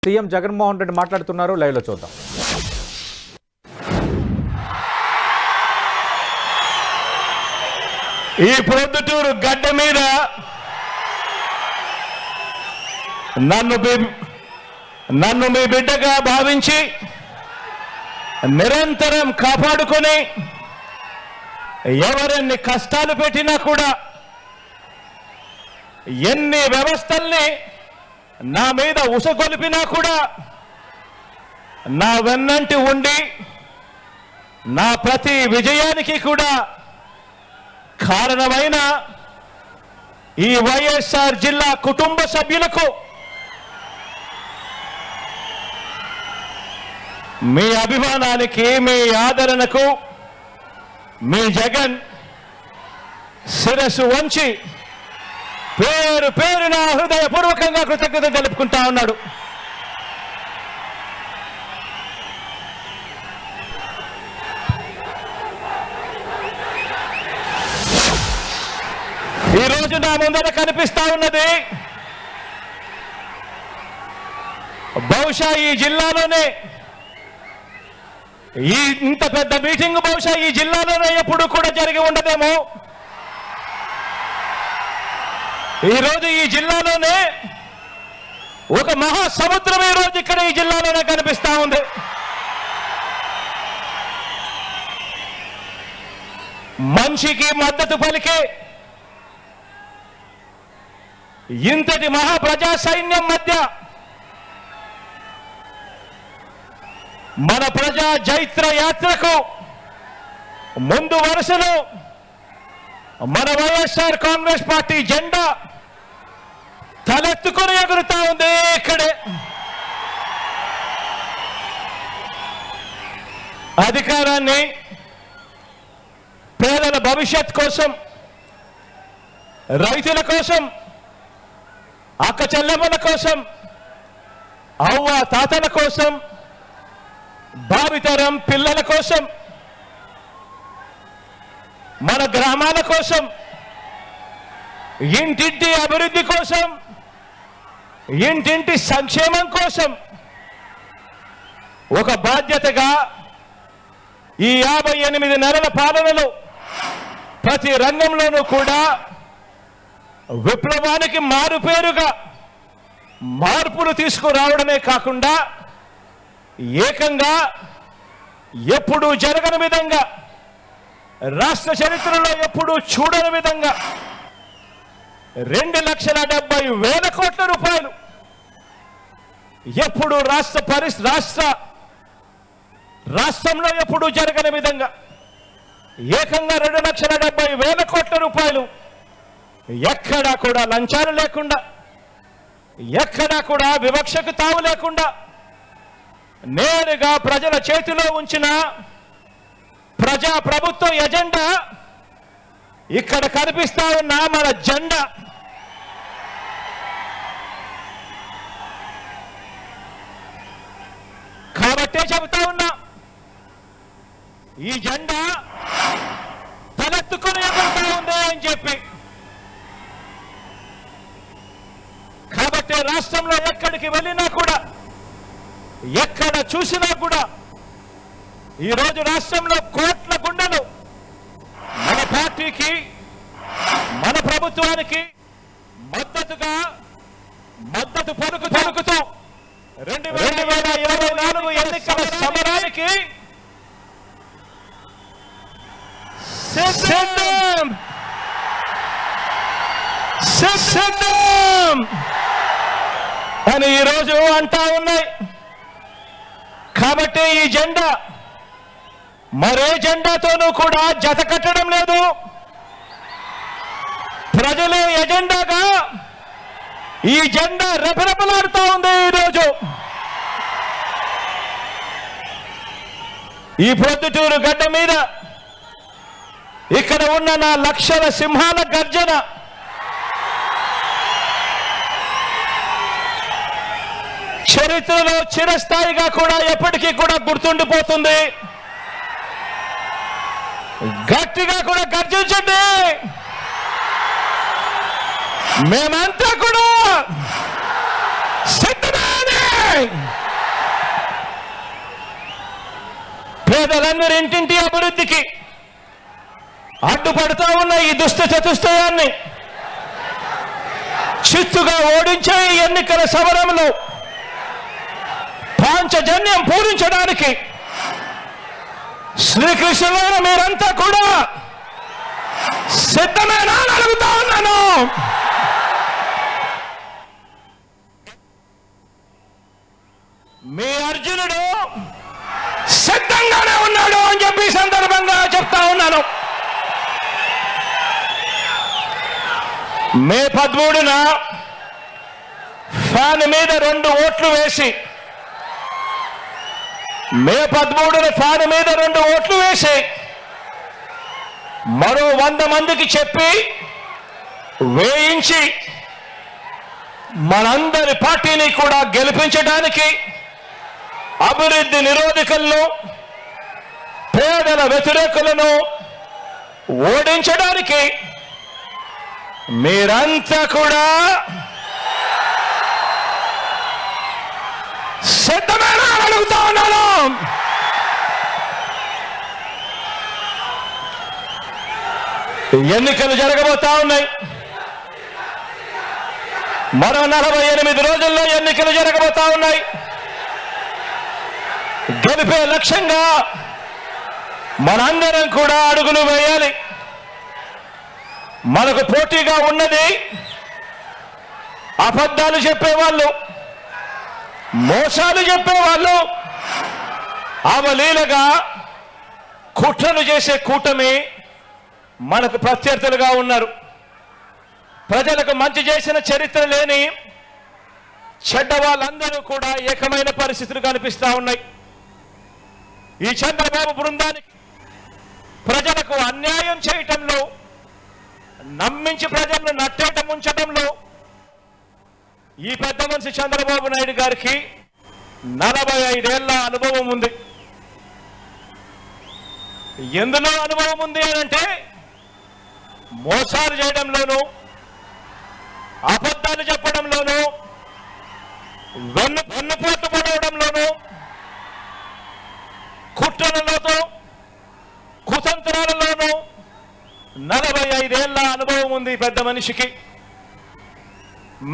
CM Jaganmohan Reddy మాట్లాడుతున్నారు, live లో చూద్దాం. ఈ ప్రొద్దుటూరు గడ్డ మీద నన్ను మీ బిడ్డగా భావించి నిరంతరం కాపాడుకొని ఎవరెన్ని కష్టాలు పెట్టినా కూడా ఎన్ని వ్యవస్థల్ని నా మీద ఉసగొలిపినా కూడా నా వెన్నంటి ఉండి నా ప్రతి విజయానికి కూడా కారణమైన ఈ వైఎస్ఆర్ జిల్లా కుటుంబ సభ్యులకు మీ అభిమానానికి, మీ ఆదరణకు మీ జగన్ శిరస్సు వంచి పేరు పేరున హృదయపూర్వకంగా కృతజ్ఞత తెలుపుకుంటా ఉన్నాడు. ఈరోజు నా ముందర కనిపిస్తా ఉన్నది బహుశా ఈ జిల్లాలోనే ఇంత పెద్ద మీటింగ్ బహుశా ఈ జిల్లాలోనే ఎప్పుడు కూడా జరిగి ఉండదేమో. ఈరోజు ఈ జిల్లాలోనే ఒక మహాసముద్రం ఈరోజు ఇక్కడ ఈ జిల్లాలోనే కనిపిస్తా ఉంది. మనిషికి మద్దతు పలికే ఇంతటి మహాప్రజా సైన్యం మధ్య మన ప్రజా జైత్ర యాత్రకు ముందు వరుసలో మన వైఎస్ఆర్ కాంగ్రెస్ పార్టీ జెండా తలెత్తుకొని ఎగురుతా ఉంది. ఇక్కడే అధికారాన్ని పేదల భవిష్యత్ కోసం, రైతుల కోసం, అక్క చెల్లెమ్మల కోసం, అవ్వ తాతల కోసం, భావితరం పిల్లల కోసం, మన గ్రామాల కోసం, ఇంటింటి అభివృద్ధి కోసం, ఇంటింటి సంక్షేమం కోసం ఒక బాధ్యతగా ఈ 58 నెలల పాలనలో ప్రతి రంగంలోనూ కూడా విప్లవానికి మారుపేరుగా మార్పులు తీసుకురావడమే కాకుండా ఏకంగా ఎప్పుడూ జరగని విధంగా, రాష్ట్ర చరిత్రలో ఎప్పుడూ చూడని విధంగా 2,70,000 కోట్ల రూపాయలు ఎప్పుడు రాష్ట్రంలో ఎప్పుడూ జరగని విధంగా ఏకంగా 2,70,000 కోట్ల రూపాయలు ఎక్కడా కూడా లంచాలు లేకుండా, ఎక్కడా కూడా వివక్షకు తావు లేకుండా నేరుగా ప్రజల చేతిలో ఉంచిన ప్రజా ప్రభుత్వ ఎజెండా ఇక్కడ కనిపిస్తా ఉన్న మన జెండా. కాబట్టే చెబుతా ఉన్నా, ఈ జెండా తలెత్తుకొని ఎగురుతా ఉంది అని చెప్పి. కాబట్టి రాష్ట్రంలో ఎక్కడికి వెళ్ళినా కూడా, ఎక్కడ చూసినా కూడా ఈరోజు రాష్ట్రంలో కోట్ల గుండెలు మన పార్టీకి, మన ప్రభుత్వానికి మద్దతు పలుకుతూ 2024 ఎన్నికల సమరానికి సిద్ధం అని ఈరోజు అంటా ఉన్నాయి. కాబట్టి ఈ జెండా మరే జెండాతోనూ కూడా జత కట్టడం లేదు. ప్రజలే ఎజెండాగా ఈ జెండా రెపరెపలాడుతూ ఉంది. ఈరోజు ఈ ప్రొద్దుటూరు గడ్డ మీద ఇక్కడ ఉన్న నా లక్షల సింహాల గర్జన చరిత్రలో చిరస్థాయిగా కూడా ఎప్పటికీ కూడా గుర్తుండిపోతుంది. గట్టిగా కూడా గర్జించండి. మేమంతా కూడా సిద్ధమే. ఉన్నాయి. పేదలందరి ఇంటింటి అభివృద్ధికి అడ్డుపడుతూ ఉన్న ఈ దుష్ట చతుష్టయాన్ని చిత్తుగా ఓడించే ఈ ఎన్నికల సమరంలో పాంచజన్యం పూరించడానికి శ్రీకృష్ణుడు మీరంతా కూడా సిద్ధమేనా అని అడుగుతా ఉన్నాను. మీ అర్జునుడు సిద్ధంగానే ఉన్నాడు అని చెప్పి సందర్భంగా చెప్తా ఉన్నాను. మే 13న ఫ్యాన్ మీద 2 ఓట్లు వేసి మే 13న ఫ్యాన్ మీద 2 ఓట్లు వేసి మరో 100 మందికి చెప్పి వేయించి మనందరి పార్టీని కూడా గెలిపించడానికి, అభివృద్ధి నిరోధకులను పేదల వ్యతిరేకులను ఓడించడానికి మీరంతా కూడా సిద్ధమేనా అని అడుగుతా ఉన్నాను. ఎన్నికలు జరగబోతా ఉన్నాయి. మరో 48 రోజుల్లో ఎన్నికలు జరగబోతా ఉన్నాయి. గెలిపే లక్ష్యంగా మనందరం కూడా అడుగులు వేయాలి. మనకు పోటీగా ఉన్నది అబద్ధాలు చెప్పేవాళ్ళు, మోసాలు చెప్పేవాళ్ళు, అవలీలగా కుట్రలు చేసే కూటమి మనకు ప్రత్యర్థులుగా ఉన్నారు. ప్రజలకు మంచి చేసిన చరిత్ర లేని చెడ్డ వాళ్ళందరూ కూడా ఏకమైన పరిస్థితులు కనిపిస్తూ ఉన్నాయి. ఈ చంద్రబాబు బృందానికి ప్రజలకు అన్యాయం చేయటంలో, నమ్మించి ప్రజలను నట్టేట ముంచడంలో ఈ పెద్ద మనిషి చంద్రబాబు నాయుడు గారికి 45 ఏళ్ల అనుభవం ఉంది. ఎందులో అనుభవం ఉంది అనంటే మోసాలు చేయడంలోనూ, అబద్ధాలు చెప్పడంలోనూ, వెన్నుపోటు పడవడంలోనూ, కుట్రలతో కుతంత్రాలలోనూ 45 ఏళ్ల అనుభవం ఉంది పెద్ద మనిషికి.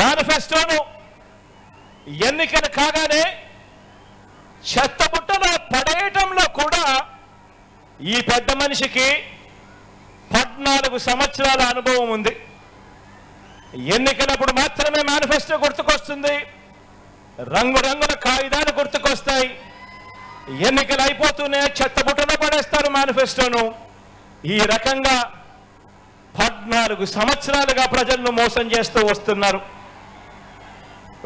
మేనిఫెస్టోను ఎన్నికలు కాగానే చెత్తబుట్టలో పడేయటంలో కూడా ఈ పెద్ద మనిషికి 14 సంవత్సరాల అనుభవం ఉంది. ఎన్నికలప్పుడు మాత్రమే మేనిఫెస్టో గుర్తుకొస్తుంది, రంగురంగుల కాగితాలు గుర్తుకొస్తాయి. ఎన్నికలు అయిపోతూనే చెత్తబుట్టలో పడేస్తారు మేనిఫెస్టోను. ఈ రకంగా 14 సంవత్సరాలుగా ప్రజలను మోసం చేస్తూ వస్తున్నారు.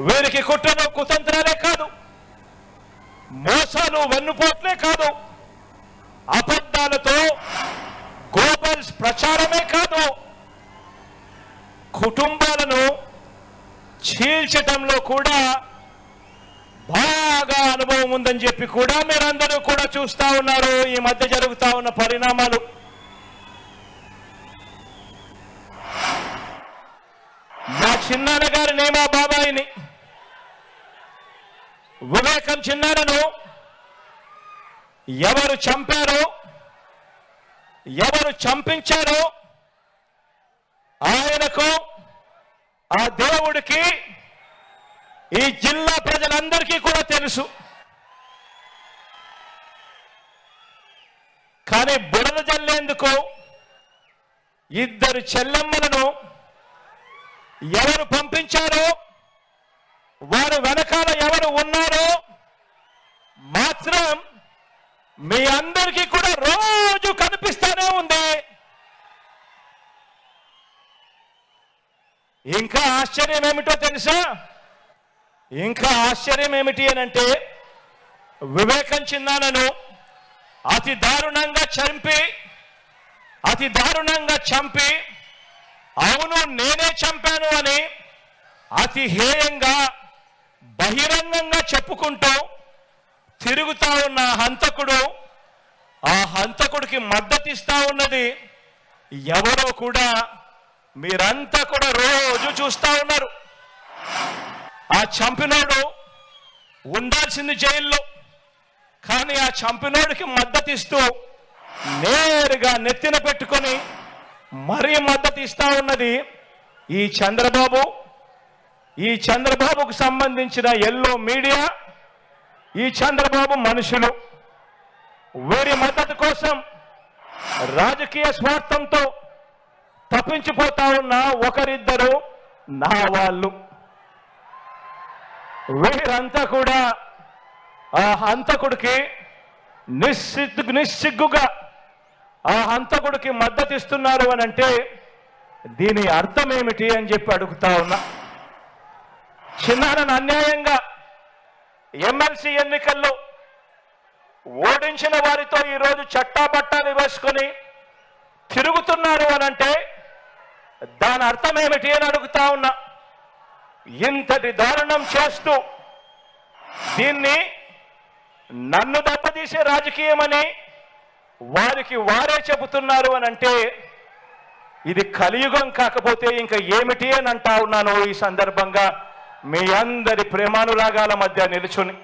వీరికి కుట్రలు కుతంత్రాలే కాదు, మోసాలు వెన్నుపోట్లే కాదు, అబద్ధాలతో గోబల్స్ ప్రచారమే కాదు, కుటుంబాలను చీల్చటంలో కూడా బాగా అనుభవం ఉందని చెప్పి కూడా మీరందరూ కూడా చూస్తా ఉన్నారు. ఈ మధ్య జరుగుతా ఉన్న పరిణామాలు. మా చిన్నాన్న గారిని, మా బాబాయిని, వివేకం చిన్నాన్నను ఎవరు చంపారో, ఎవరు చంపించారో ఆయనకు, ఆ దేవుడికి, ఈ జిల్లా ప్రజలందరికీ కూడా తెలుసు. కానీ బుడద జల్లేందుకు 2 చెల్లెమ్మలను ఎవరు పంపించారో, వారు వెనకాల ఎవరు ఉన్నారో మాత్రం మీ అందరికీ కూడా రోజు కనిపిస్తూనే ఉంది. ఇంకా ఆశ్చర్యం ఏమిటో తెలుసా? ఇంకా ఆశ్చర్యం ఏమిటి అనంటే, వివేకం చిన్నాన్నను అతి దారుణంగా చంపి అవును నేనే చంపాను అని అతి హేయంగా బహిరంగంగా చెప్పుకుంటూ తిరుగుతా ఉన్న హంతకుడు, ఆ హంతకుడికి మద్దతిస్తా ఉన్నది ఎవరో కూడా మీరంతా కూడా రోజు చూస్తా ఉన్నారు. ఆ చంపినోడు ఉండాల్సింది జైల్లో. కానీ ఆ చంపినోడికి మద్దతు ఇస్తూ నేరుగా నెత్తిన పెట్టుకొని మరీ మద్దతు ఇస్తా ఉన్నది ఈ చంద్రబాబు, ఈ చంద్రబాబుకు సంబంధించిన ఎల్లో మీడియా, ఈ చంద్రబాబు మనుషులు. వీరి మద్దతు కోసం రాజకీయ స్వార్థంతో తప్పించిపోతా ఉన్న ఒకరిద్దరు నా వాళ్ళు. వీరంతా కూడా ఆ హంతకుడికి నిస్సిగ్గుగా ఆ హంతకుడికి మద్దతు ఇస్తున్నారు అని అంటే దీని అర్థం ఏమిటి అని చెప్పి అడుగుతా ఉన్నా. చిన్నారని అన్యాయంగా ఎమ్మెల్సీ ఎన్నికల్లో ఓడించిన వారితో ఈరోజు చట్టాబట్టాలు వేసుకొని తిరుగుతున్నారు అని అంటే దాని అర్థం ఏమిటి అని అడుగుతా ఉన్నా. ఇంతటి దారుణం చేస్తూ దీన్ని నన్ను దెబ్బతీసే రాజకీయమని వారికి వారే చెబుతున్నారు అని అంటే ఇది కలియుగం కాకపోతే ఇంకా ఏమిటి అని అంటా ఉన్నాను. ఈ సందర్భంగా మీ అందరి ప్రేమానురాగాల మధ్య నిలుచుని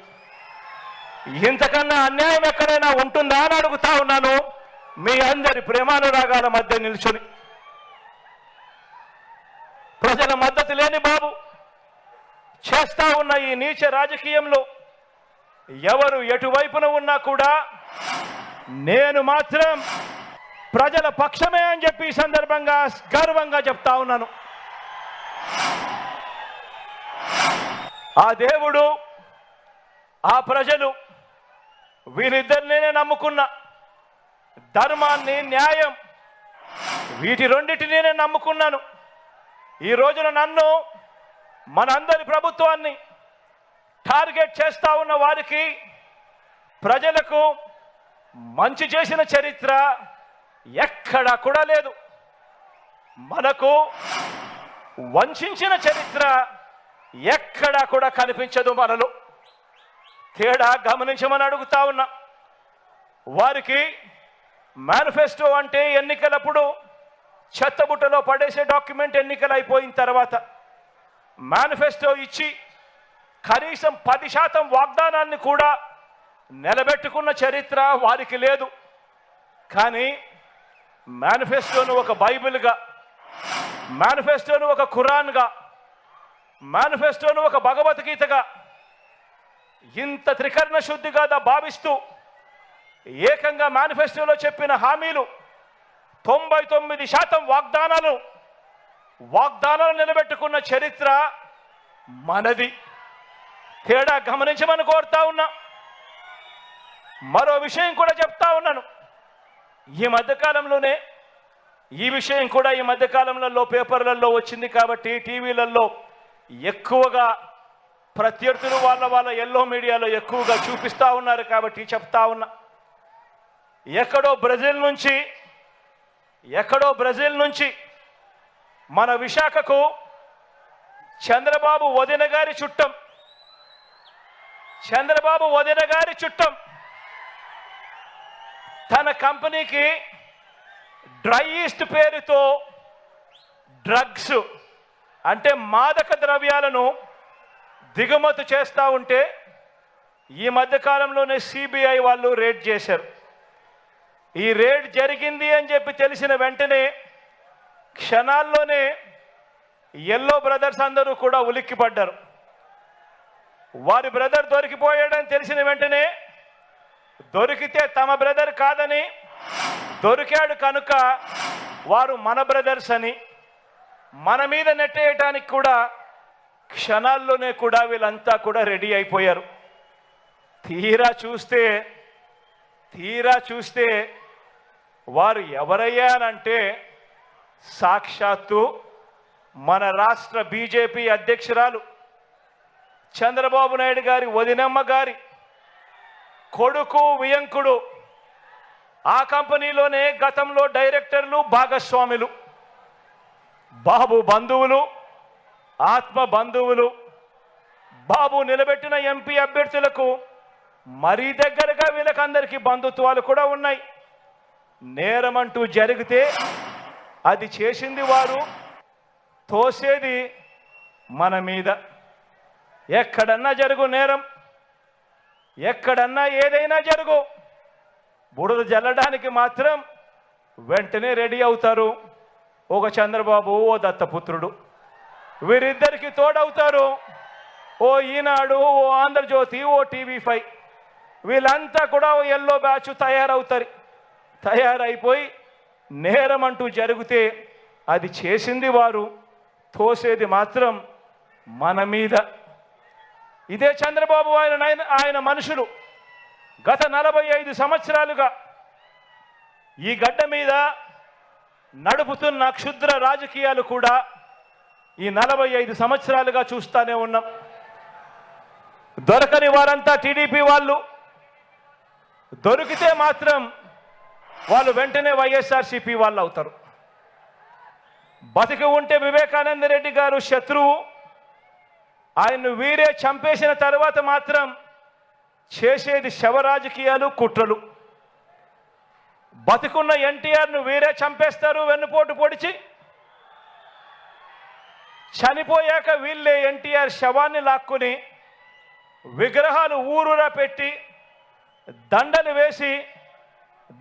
ఇంతకన్నా అన్యాయం ఎక్కడైనా ఉంటుందా అని అడుగుతా ఉన్నాను. మీ అందరి ప్రేమానురాగాల మధ్య నిలుచుని ప్రజల మద్దతు లేని బాబు చేస్తా ఉన్న ఈ నీచ రాజకీయంలో ఎవరు ఎటువైపున ఉన్నా కూడా నేను మాత్రం ప్రజల పక్షమే అని చెప్పి ఈ సందర్భంగా గర్వంగా చెప్తా ఉన్నాను. ఆ దేవుడు, ఆ ప్రజలు వీరిద్దరినే నమ్ముకున్న ధర్మాన్ని, న్యాయం వీటి రెండింటినీ నేను నమ్ముకున్నాను. ఈ రోజున నన్ను, మనందరి ప్రభుత్వాన్ని టార్గెట్ చేస్తా ఉన్న వారికి, ప్రజలకు మంచి చేసిన చరిత్ర ఎక్కడా కూడా లేదు. మనకు వంచిన చరిత్ర ఎక్కడా కూడా కనిపించదు. మనలో తేడా గమనించమని అడుగుతా ఉన్నా. వారికి మేనిఫెస్టో అంటే ఎన్నికలప్పుడు చెత్తబుట్టలో పడేసే డాక్యుమెంట్. ఎన్నికలు అయిపోయిన తర్వాత మేనిఫెస్టో ఇచ్చి కనీసం 10% వాగ్దానాన్ని కూడా నిలబెట్టుకున్న చరిత్ర వారికి లేదు. కానీ మేనిఫెస్టోను ఒక బైబిల్గా, మేనిఫెస్టోను ఒక ఖురాన్గా, మేనిఫెస్టోను ఒక భగవద్గీతగా ఇంత త్రికరణ శుద్ధిగా భావిస్తూ ఏకంగా మేనిఫెస్టోలో చెప్పిన హామీలు 99% వాగ్దానాలు నిలబెట్టుకున్న చరిత్ర మనది. తేడా గమనించమని కోరుతా ఉన్నా. మరో విషయం కూడా చెప్తా ఉన్నాను. ఈ మధ్యకాలంలోనే ఈ విషయం కూడా ఈ మధ్యకాలంలో పేపర్లలో వచ్చింది కాబట్టి టీవీలలో ఎక్కువగా ప్రత్యర్థులు వాళ్ళ ఎల్లో మీడియాలో ఎక్కువగా చూపిస్తూ ఉన్నారు కాబట్టి చెప్తా ఉన్నా. ఎక్కడో బ్రెజిల్ నుంచి మన విశాఖకు చంద్రబాబు వదిన గారి చుట్టం తన కంపెనీకి డ్రై ఈస్ట్ పేరుతో డ్రగ్స్ అంటే మాదక ద్రవ్యాలను దిగుమతి చేస్తూ ఉంటే ఈ మధ్యకాలంలోనే సిబిఐ వాళ్ళు రేడ్ చేశారు. ఈ రేడ్ జరిగింది అని చెప్పి తెలిసిన వెంటనే క్షణాల్లోనే ఎల్లో బ్రదర్స్ అందరూ కూడా ఉలిక్కిపడ్డారు. వారి బ్రదర్ దొరికిపోయాడని తెలిసిన వెంటనే దొరికితే తమ బ్రదర్ కాదని, దొరికాడు కనుక వారు మన బ్రదర్స్ అని మన మీద నెట్టేయటానికి కూడా క్షణాల్లోనే కూడా వీళ్ళంతా కూడా రెడీ అయిపోయారు. తీరా చూస్తే వారు ఎవరయ్యానంటే సాక్షాత్తు మన రాష్ట్ర బీజేపీ అధ్యక్షురాలు చంద్రబాబు నాయుడు గారి వదినమ్మ గారి కొడుకు వియంకుడు. ఆ కంపెనీలోనే గతంలో డైరెక్టర్లు, భాగస్వాములు, బాబు బంధువులు, ఆత్మ బంధువులు. బాబు నిలబెట్టిన ఎంపీ అభ్యర్థులకు మరీ దగ్గరగా వీళ్ళకందరికీ బంధుత్వాలు కూడా ఉన్నాయి. నేరమంటూ జరిగితే అది చేసింది వారు, తోసేది మన మీద. ఎక్కడన్నా జరుగు నేరం, ఎక్కడన్నా ఏదైనా జరుగు బురద జల్లడానికి మాత్రం వెంటనే రెడీ అవుతారు. ఒక చంద్రబాబు, ఓ దత్తపుత్రుడు, వీరిద్దరికి తోడవుతారు ఓ ఈనాడు, ఓ ఆంధ్రజ్యోతి, ఓ TV5. వీళ్ళంతా కూడా ఓ ఎల్లో బ్యాచ్ తయారైపోయి నేరం అంటూ జరిగితే అది చేసింది వారు, తోసేది మాత్రం మన మీద. ఇదే చంద్రబాబు ఆయన మనుషులు గత 45 సంవత్సరాలుగా ఈ గడ్డ మీద నడుపుతున్న క్షుద్ర రాజకీయాలు కూడా ఈ 45 సంవత్సరాలుగా చూస్తానే ఉన్నాం. దొరకని వారంతా టీడీపీ వాళ్ళు, దొరికితే మాత్రం వాళ్ళు వెంటనే వైఎస్ఆర్సీపీ వాళ్ళు అవుతారు. బతికి ఉంటే వివేకానంద రెడ్డి గారు శత్రువు, ఆయన్ను వీరే చంపేసిన తర్వాత మాత్రం చేసేది శవ రాజకీయాలు, కుట్రలు. బతికున్న ఎన్టీఆర్ను వీరే చంపేస్తారు వెన్నుపోటు పొడిచి, చనిపోయాక వీళ్ళే ఎన్టీఆర్ శవాన్ని లాక్కుని విగ్రహాలు ఊరూరా పెట్టి దండలు వేసి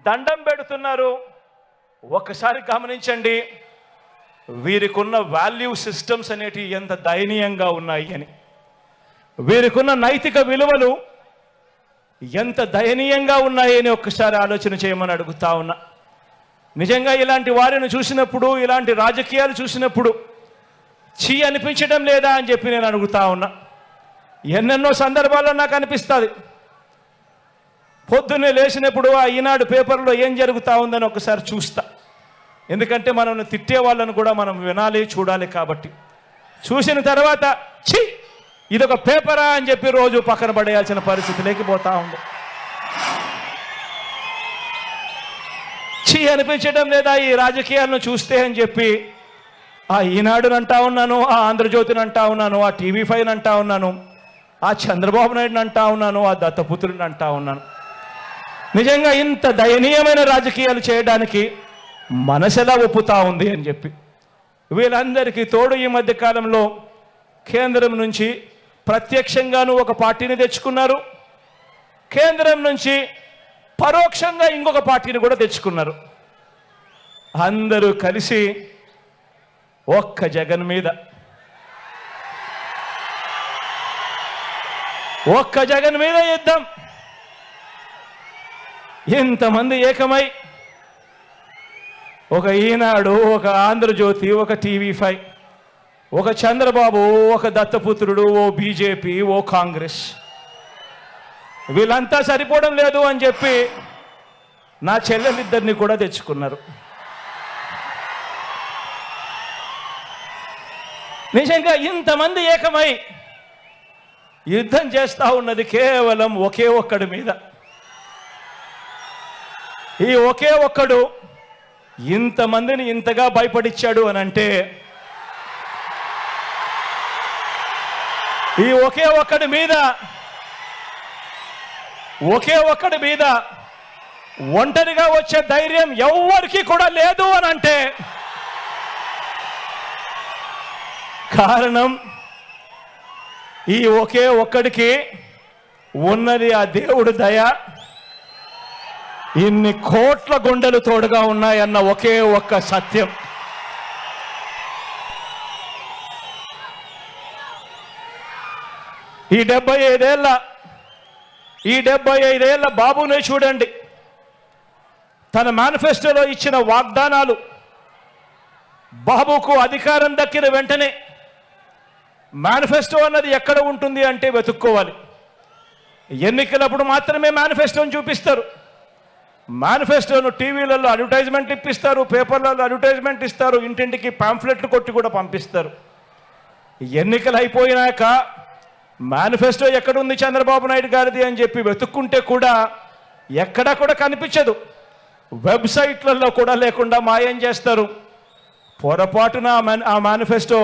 దండం పెడుతున్నారు. ఒక్కసారి గమనించండి వీరికున్న వాల్యూ సిస్టమ్స్ అనేటివి ఎంత దయనీయంగా ఉన్నాయి అని, వీరికున్న నైతిక విలువలు ఎంత దయనీయంగా ఉన్నాయి అని ఒక్కసారి ఆలోచన చేయమని అడుగుతా ఉన్నా. నిజంగా ఇలాంటి వారిని చూసినప్పుడు, ఇలాంటి రాజకీయాలు చూసినప్పుడు చీ అనిపించడం లేదా అని చెప్పి నేను అడుగుతా ఉన్నా. ఎన్నెన్నో సందర్భాల్లో నాకు అనిపిస్తుంది. పొద్దున్నే లేచినప్పుడు ఆ ఈనాడు పేపర్లో ఏం జరుగుతూ ఉందని ఒకసారి చూస్తా. ఎందుకంటే మనం తిట్టే వాళ్ళను కూడా మనం వినాలి, చూడాలి. కాబట్టి చూసిన తర్వాత ఛీ ఇదొక పేపరా అని చెప్పి రోజు పక్కన పడేయాల్సిన పరిస్థితి లేకపోతా ఉంది. ఛీ అనిపించడం లేదా ఈ రాజకీయాలను చూస్తే అని చెప్పి ఆ ఈనాడుని అంటా ఉన్నాను, ఆ ఆంధ్రజ్యోతిని అంటా ఉన్నాను, ఆ TV5 అంటా ఉన్నాను, ఆ చంద్రబాబు నాయుడుని అంటా ఉన్నాను, ఆ దత్తపుత్రుని అంటా ఉన్నాను. నిజంగా ఇంత దయనీయమైన రాజకీయాలు చేయడానికి మనసెలా ఒప్పుతా ఉంది అని చెప్పి. వీళ్ళందరికీ తోడు ఈ మధ్య కాలంలో కేంద్రం నుంచి ప్రత్యక్షంగాను ఒక పార్టీని తెచ్చుకున్నారు, కేంద్రం నుంచి పరోక్షంగా ఇంకొక పార్టీని కూడా తెచ్చుకున్నారు. అందరూ కలిసి ఒక్క జగన్ మీద, ఒక్క జగన్ మీద యుద్ధం. ఇంతమంది ఏకమై ఒక ఈనాడు, ఒక ఆంధ్రజ్యోతి, ఒక TV5, ఒక చంద్రబాబు, ఒక దత్తపుత్రుడు, ఓ బీజేపీ, ఓ కాంగ్రెస్, వీళ్ళంతా సరిపోవడం లేదు అని చెప్పి నా చెల్లెలిద్దరిని కూడా తెచ్చుకున్నారు. నిజంగా ఇంతమంది ఏకమై యుద్ధం చేస్తూ ఉన్నది కేవలం ఒకే ఒక్కడి మీద. ఈ ఒకే ఒక్కడు ఇంతమందిని ఇంతగా భయపడిచ్చాడు అని అంటే ఈ ఒకే ఒక్కడి మీద ఒంటరిగా వచ్చే ధైర్యం ఎవ్వరికీ కూడా లేదు అని అంటే కారణం ఈ ఒకే ఒక్కడికి ఉన్నది ఆ దేవుడి దయ. ఇన్ని కోట్ల గుండెలు తోడుగా ఉన్నాయన్న ఒకే ఒక్క సత్యం. ఈ 75 ఏళ్ల బాబునే చూడండి. తన మేనిఫెస్టోలో ఇచ్చిన వాగ్దానాలు, బాబుకు అధికారం దక్కిన వెంటనే మేనిఫెస్టో అన్నది ఎక్కడ ఉంటుంది అంటే వెతుక్కోవాలి. ఎన్నికలప్పుడు మాత్రమే మేనిఫెస్టోని చూపిస్తారు. మేనిఫెస్టోను టీవీలలో అడ్వర్టైజ్మెంట్ ఇప్పిస్తారు, పేపర్లలో అడ్వర్టైజ్మెంట్ ఇస్తారు, ఇంటింటికి పాంఫ్లెట్లు కొట్టి కూడా పంపిస్తారు. ఎన్నికలు అయిపోయినాక మేనిఫెస్టో ఎక్కడుంది చంద్రబాబు నాయుడు గారిది అని చెప్పి వెతుక్కుంటే కూడా ఎక్కడా కూడా కనిపించదు. వెబ్సైట్లలో కూడా లేకుండా మాయం చేస్తారు. పొరపాటున ఆ మేనిఫెస్టో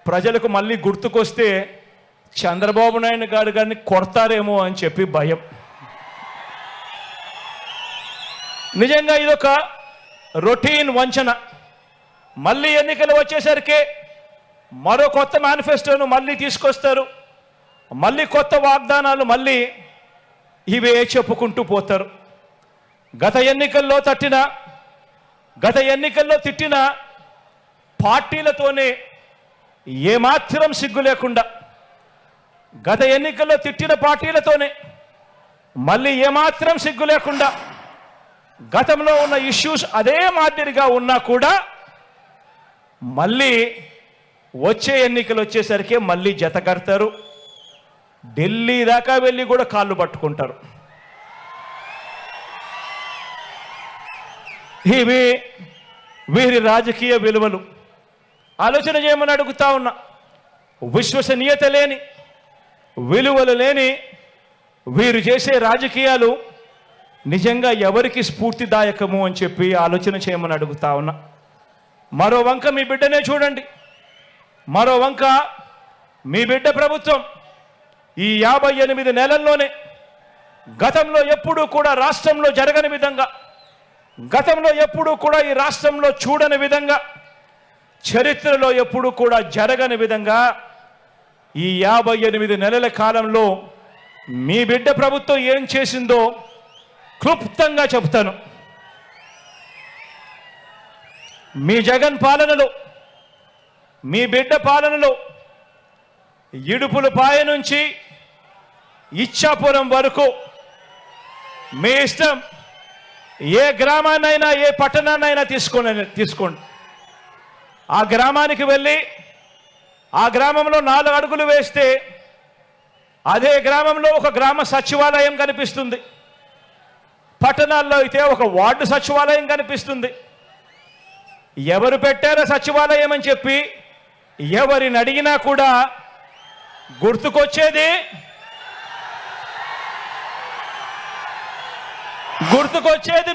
ప్రజలకు మళ్ళీ గుర్తుకొస్తే చంద్రబాబు నాయుడు గారిని కొడతారేమో అని చెప్పి భయం. నిజంగా ఇదొక రొటీన్ వంచన. మళ్ళీ ఎన్నికలు వచ్చేసరికి మరో కొత్త మేనిఫెస్టోను మళ్ళీ తీసుకొస్తారు, మళ్ళీ కొత్త వాగ్దానాలు మళ్ళీ ఇవే చెప్పుకుంటూ పోతారు. గత ఎన్నికల్లో తిట్టిన పార్టీలతోనే ఏమాత్రం సిగ్గు లేకుండా, గత ఎన్నికల్లో తిట్టిన పార్టీలతోనే మళ్ళీ ఏమాత్రం సిగ్గు లేకుండా, గతంలో ఉన్న ఇష్యూస్ అదే మాదిరిగా ఉన్నా కూడా మళ్ళీ వచ్చే ఎన్నికలు వచ్చేసరికి మళ్ళీ జత కడతారు. ఢిల్లీ దాకా వెళ్ళి కూడా కాళ్ళు పట్టుకుంటారు. ఇవి వీరి రాజకీయ విలువలు. ఆలోచన చేయమని అడుగుతా ఉన్నా. విశ్వసనీయత లేని, విలువలు లేని వీరు చేసే రాజకీయాలు నిజంగా ఎవరికి స్ఫూర్తిదాయకము అని చెప్పి ఆలోచన చేయమని అడుగుతా ఉన్నా. మరో వంక మీ బిడ్డనే చూడండి. మరో వంక మీ బిడ్డ ప్రభుత్వం ఈ 58 నెలల్లోనే గతంలో ఎప్పుడూ కూడా రాష్ట్రంలో జరగని విధంగా, గతంలో ఎప్పుడూ కూడా ఈ రాష్ట్రంలో చూడని విధంగా, చరిత్రలో ఎప్పుడూ కూడా జరగని విధంగా ఈ 58 నెలల కాలంలో మీ బిడ్డ ప్రభుత్వం ఏం చేసిందో క్లుప్తంగా చెప్తాను. మీ జగన్ పాలనలో, మీ బిడ్డ పాలనలో ఇడుపులపాయ నుంచి ఇచ్చాపురం వరకు మీ ఇష్టం, ఏ గ్రామాన్నైనా ఏ పట్టణాన్నైనా తీసుకోండి. ఆ గ్రామానికి వెళ్ళి ఆ గ్రామంలో 4 అడుగులు వేస్తే అదే గ్రామంలో ఒక గ్రామ సచివాలయం కనిపిస్తుంది. పట్టణాల్లో అయితే ఒక వార్డు సచివాలయం కనిపిస్తుంది. ఎవరు పెట్టారో సచివాలయం అని చెప్పి ఎవరిని అడిగినా కూడా గుర్తుకొచ్చేది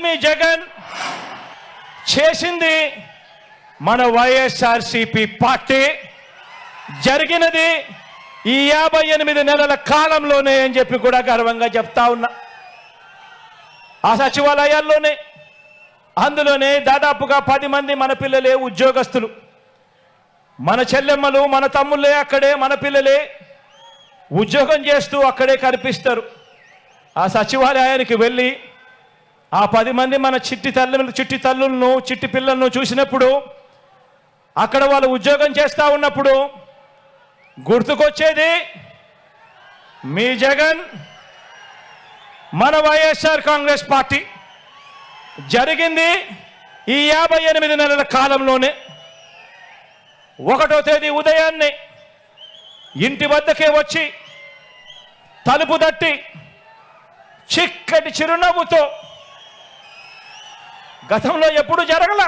మీ జగన్ చేసింది మన వైఎస్ఆర్సీపీ పార్టీ. జరిగినది ఈ 58 నెలల కాలంలోనే అని చెప్పి కూడా గర్వంగా చెప్తా ఉన్నా. ఆ సచివాలయాల్లోనే, అందులోనే దాదాపుగా 10 మంది మన పిల్లలే ఉద్యోగస్తులు, మన చెల్లెమ్మలు మన తమ్ముళ్ళే అక్కడే, మన పిల్లలే ఉద్యోగం చేస్తూ అక్కడే కనిపిస్తారు. ఆ సచివాలయానికి వెళ్ళి ఆ 10 మంది మన చిట్టి తల్లులను చిట్టి పిల్లలను చూసినప్పుడు, అక్కడ వాళ్ళు ఉద్యోగం చేస్తూ ఉన్నప్పుడు గుర్తుకొచ్చేది మీ జగన్, మన వైఎస్ఆర్ కాంగ్రెస్ పార్టీ. జరిగింది ఈ 58 నెలల కాలంలోనే. 1వ తేదీ ఉదయాన్నే ఇంటి వద్దకే వచ్చి తలుపు తట్టి చిక్కటి చిరునవ్వుతో, గతంలో ఎప్పుడు జరగలా,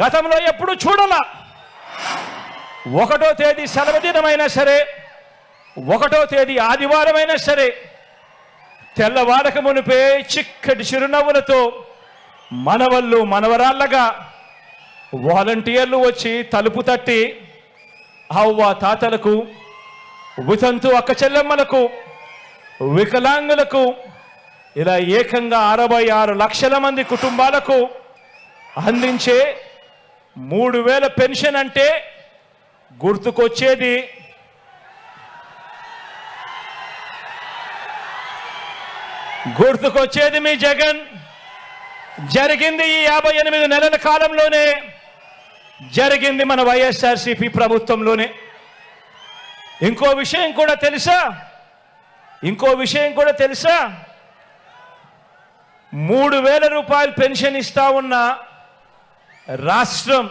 గతంలో ఎప్పుడు చూడలా, 1వ తేదీ సెలవుదినమైనా సరే, 1వ తేదీ ఆదివారమైనా సరే, తెల్లవారక మునిపే చిక్కటి చిరునవ్వులతో మనవళ్ళు మనవరాళ్ళగా వాలంటీర్లు వచ్చి తలుపు తట్టి అవ్వ తాతలకు, వితంతు అక్క చెల్లెమ్మలకు, వికలాంగులకు, ఇలా ఏకంగా 66 లక్షల మంది కుటుంబాలకు అందించే 3000 పెన్షన్ అంటే గుర్తుకొచ్చేది మీ జగన్. జరిగింది ఈ 58 నెలల కాలంలోనే, జరిగింది మన వైఎస్ఆర్సీపీ ప్రభుత్వంలోనే. ఇంకో విషయం కూడా తెలుసా? 3000 రూపాయలు పెన్షన్ ఇస్తా ఉన్న రాష్ట్రం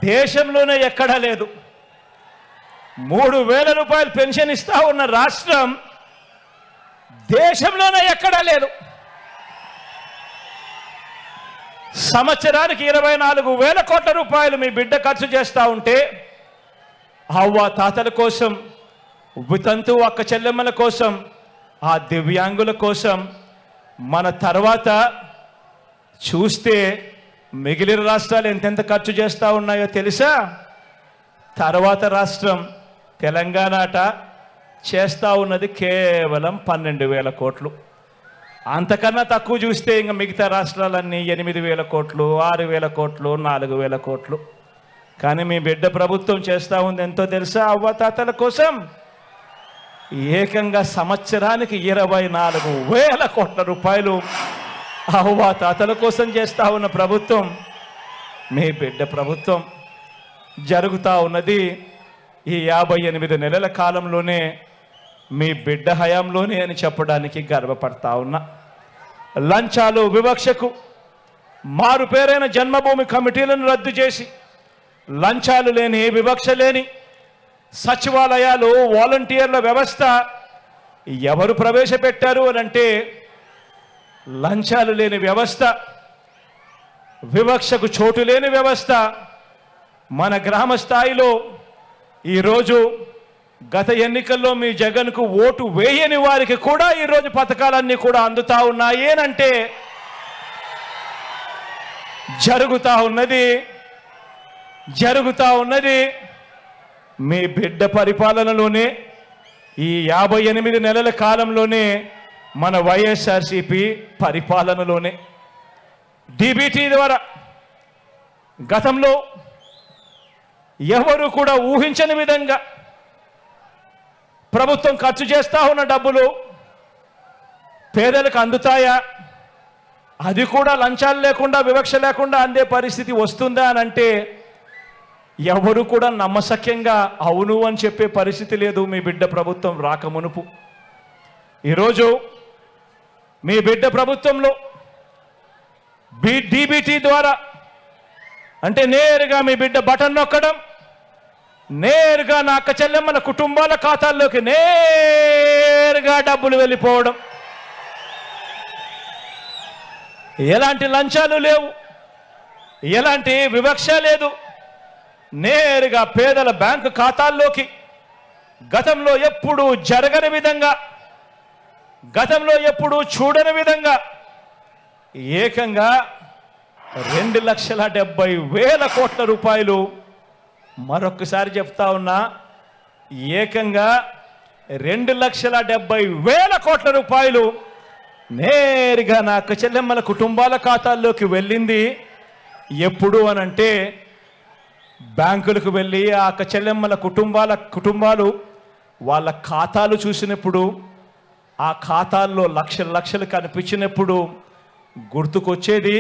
దేశంలోనే ఎక్కడా లేదు. 3000 రూపాయలు పెన్షన్ ఇస్తా ఉన్న రాష్ట్రం దేశంలోనే ఎక్కడా లేదు. సంవత్సరానికి 24,000 కోట్ల రూపాయలు మీ బిడ్డ ఖర్చు చేస్తూ ఉంటే, అవ్వ తాతల కోసం, వితంతు అక్క చెల్లెమ్మల కోసం, ఆ దివ్యాంగుల కోసం, మన తర్వాత చూస్తే మిగిలిన రాష్ట్రాలు ఎంతెంత ఖర్చు చేస్తూ ఉన్నాయో తెలుసా? తర్వాత రాష్ట్రం తెలంగాణ చేస్తూ ఉన్నది కేవలం 12,000 కోట్లు. అంతకన్నా తక్కువ చూస్తే ఇంకా మిగతా రాష్ట్రాలన్నీ 8,000 కోట్లు, 6,000 కోట్లు, 4,000 కోట్లు. కానీ మీ బిడ్డ ప్రభుత్వం చేస్తూ ఉంది ఎంతో తెలుసా? అవ్వతాతల కోసం, ఏకంగా సంవత్సరానికి 24,000 కోట్ల రూపాయలు అవ్వాతాతల కోసం చేస్తా ఉన్న ప్రభుత్వం మీ బిడ్డ ప్రభుత్వం. జరుగుతూ ఉన్నది ఈ 58 నెలల కాలంలోనే, మీ బిడ్డ హయాంలోనే అని చెప్పడానికి గర్వపడతా ఉన్నా. లంచాలు, వివక్షకు మారు పేరైన జన్మభూమి కమిటీలను రద్దు చేసి, లంచాలు లేని, వివక్ష లేని సచివాలయాలు, వాలంటీర్ల వ్యవస్థ ఎవరు ప్రవేశపెట్టారు అనంటే లంచాలు లేని వ్యవస్థ, వివక్షకు చోటు లేని వ్యవస్థ మన గ్రామ స్థాయిలో ఈరోజు గత ఎన్నికల్లో మీ జగన్కు ఓటు వేయని వారికి కూడా ఈరోజు పథకాలన్నీ కూడా అందుతా ఉన్నాయి అంటే జరుగుతా ఉన్నది మీ బిడ్డ పరిపాలనలోనే. ఈ 58 నెలల కాలంలోనే మన వైఎస్ఆర్సీపీ పరిపాలనలోనే డీబీటీ ద్వారా గతంలో ఎవరు కూడా ఊహించని విధంగా ప్రభుత్వం ఖర్చు చేస్తా ఉన్న డబ్బులు పేదలకు అందుతాయా, అది కూడా లంచాలు లేకుండా, వివక్ష లేకుండా అందే పరిస్థితి వస్తుందా అని అంటే ఎవరు కూడా నమ్మశక్యంగా అవును అని చెప్పే పరిస్థితి లేదు మీ బిడ్డ ప్రభుత్వం రాకమునుపు. ఈరోజు మీ బిడ్డ ప్రభుత్వంలో డీబీటీ ద్వారా అంటే నేరుగా మీ బిడ్డ బటన్ నొక్కడం, నేరుగా నా అక్క చెల్లెమ్మల కుటుంబాల ఖాతాల్లోకి నేరుగా డబ్బులు వెళ్ళిపోవడం, ఎలాంటి లంచాలు లేవు, ఎలాంటి వివక్ష లేదు, నేరుగా పేదల బ్యాంకు ఖాతాల్లోకి గతంలో ఎప్పుడూ జరగని విధంగా, గతంలో ఎప్పుడూ చూడని విధంగా ఏకంగా 2,70,000 కోట్ల రూపాయలు, మరొకసారి చెప్తా ఉన్నా, ఏకంగా 2,70,000 కోట్ల రూపాయలు నేరుగా నా అక్క చెల్లెమ్మల కుటుంబాల ఖాతాల్లోకి వెళ్ళింది. ఎప్పుడు అనంటే బ్యాంకులకు వెళ్ళి ఆ అక్క చెల్లెమ్మల కుటుంబాలు వాళ్ళ ఖాతాలు చూసినప్పుడు, ఆ ఖాతాల్లో లక్షలు కనిపించినప్పుడు గుర్తుకొచ్చేది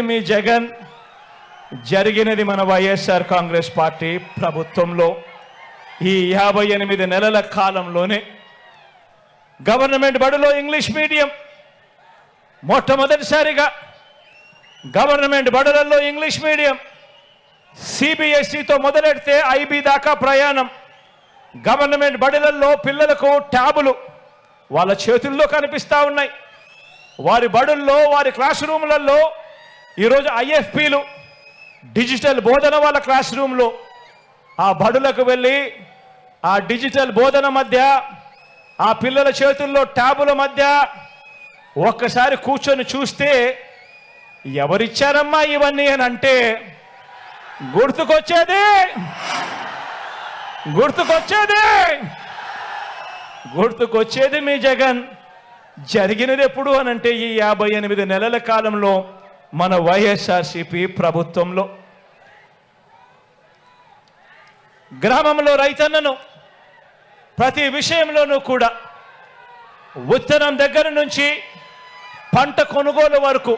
మీ జగన్. జరిగినది మన వైఎస్ఆర్ కాంగ్రెస్ పార్టీ ప్రభుత్వంలో ఈ 58 నెలల కాలంలోనే. గవర్నమెంట్ బడులో ఇంగ్లీష్ మీడియం మొట్టమొదటిసారిగా గవర్నమెంట్ బడులలో ఇంగ్లీష్ మీడియం సిబిఎస్ఈతో మొదలెడితే ఐబీ దాకా ప్రయాణం. గవర్నమెంట్ బడులలో పిల్లలకు ట్యాబులు వాళ్ళ చేతుల్లో కనిపిస్తూ ఉన్నాయి. వారి బడుల్లో, వారి క్లాస్ రూములలో ఈరోజు ఐఎఫ్పీలు, డిజిటల్ బోధన వాళ్ళ క్లాస్ రూమ్లో. ఆ బడులకు వెళ్ళి ఆ డిజిటల్ బోధన మధ్య, ఆ పిల్లల చేతుల్లో ట్యాబుల మధ్య ఒక్కసారి కూర్చొని చూస్తే ఎవరిచ్చారమ్మా ఇవన్నీ అని అంటే గుర్తుకొచ్చేది మీ జగన్. జరిగినది ఎప్పుడు అనంటే ఈ 58 నెలల కాలంలో మన వైఎస్ఆర్సీపీ ప్రభుత్వంలో. గ్రామంలో రైతన్నను ప్రతి విషయంలోనూ కూడా విత్తనం దగ్గర నుంచి పంట కొనుగోలు వరకు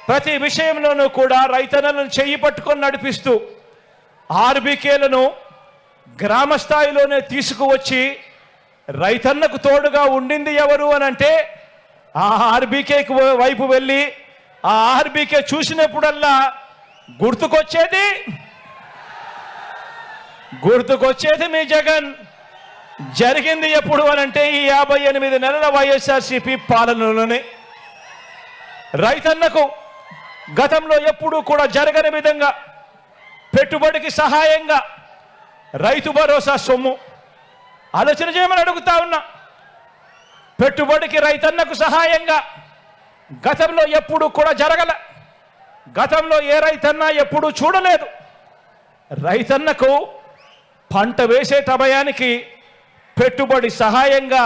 ప్రతి విషయంలోనూ కూడా రైతన్నలను చెయ్యి పట్టుకొని నడిపిస్తూ ఆర్బీకేలను గ్రామ స్థాయిలోనే తీసుకువచ్చి రైతన్నకు తోడుగా ఉండింది ఎవరు అనంటే ఆ ఆర్బీకేకి వైపు వెళ్ళి ఆ ఆర్బీకే చూసినప్పుడల్లా గుర్తుకొచ్చేది మీ జగన్. జరిగింది ఎప్పుడు అనంటే ఈ 58 నెలల వైఎస్ఆర్సీపీ పాలనలోనే. రైతన్నకు గతంలో ఎప్పుడూ కూడా జరగని విధంగా పెట్టుబడికి సహాయంగా రైతు భరోసా సొమ్ము ఆలోచన చేయమని అడుగుతా ఉన్నా. పెట్టుబడికి రైతన్నకు సహాయంగా గతంలో ఎప్పుడూ కూడా జరగల. గతంలో ఏ రైతన్నా ఎప్పుడూ చూడలేదు. రైతన్నకు పంట వేసే సమయానికి పెట్టుబడి సహాయంగా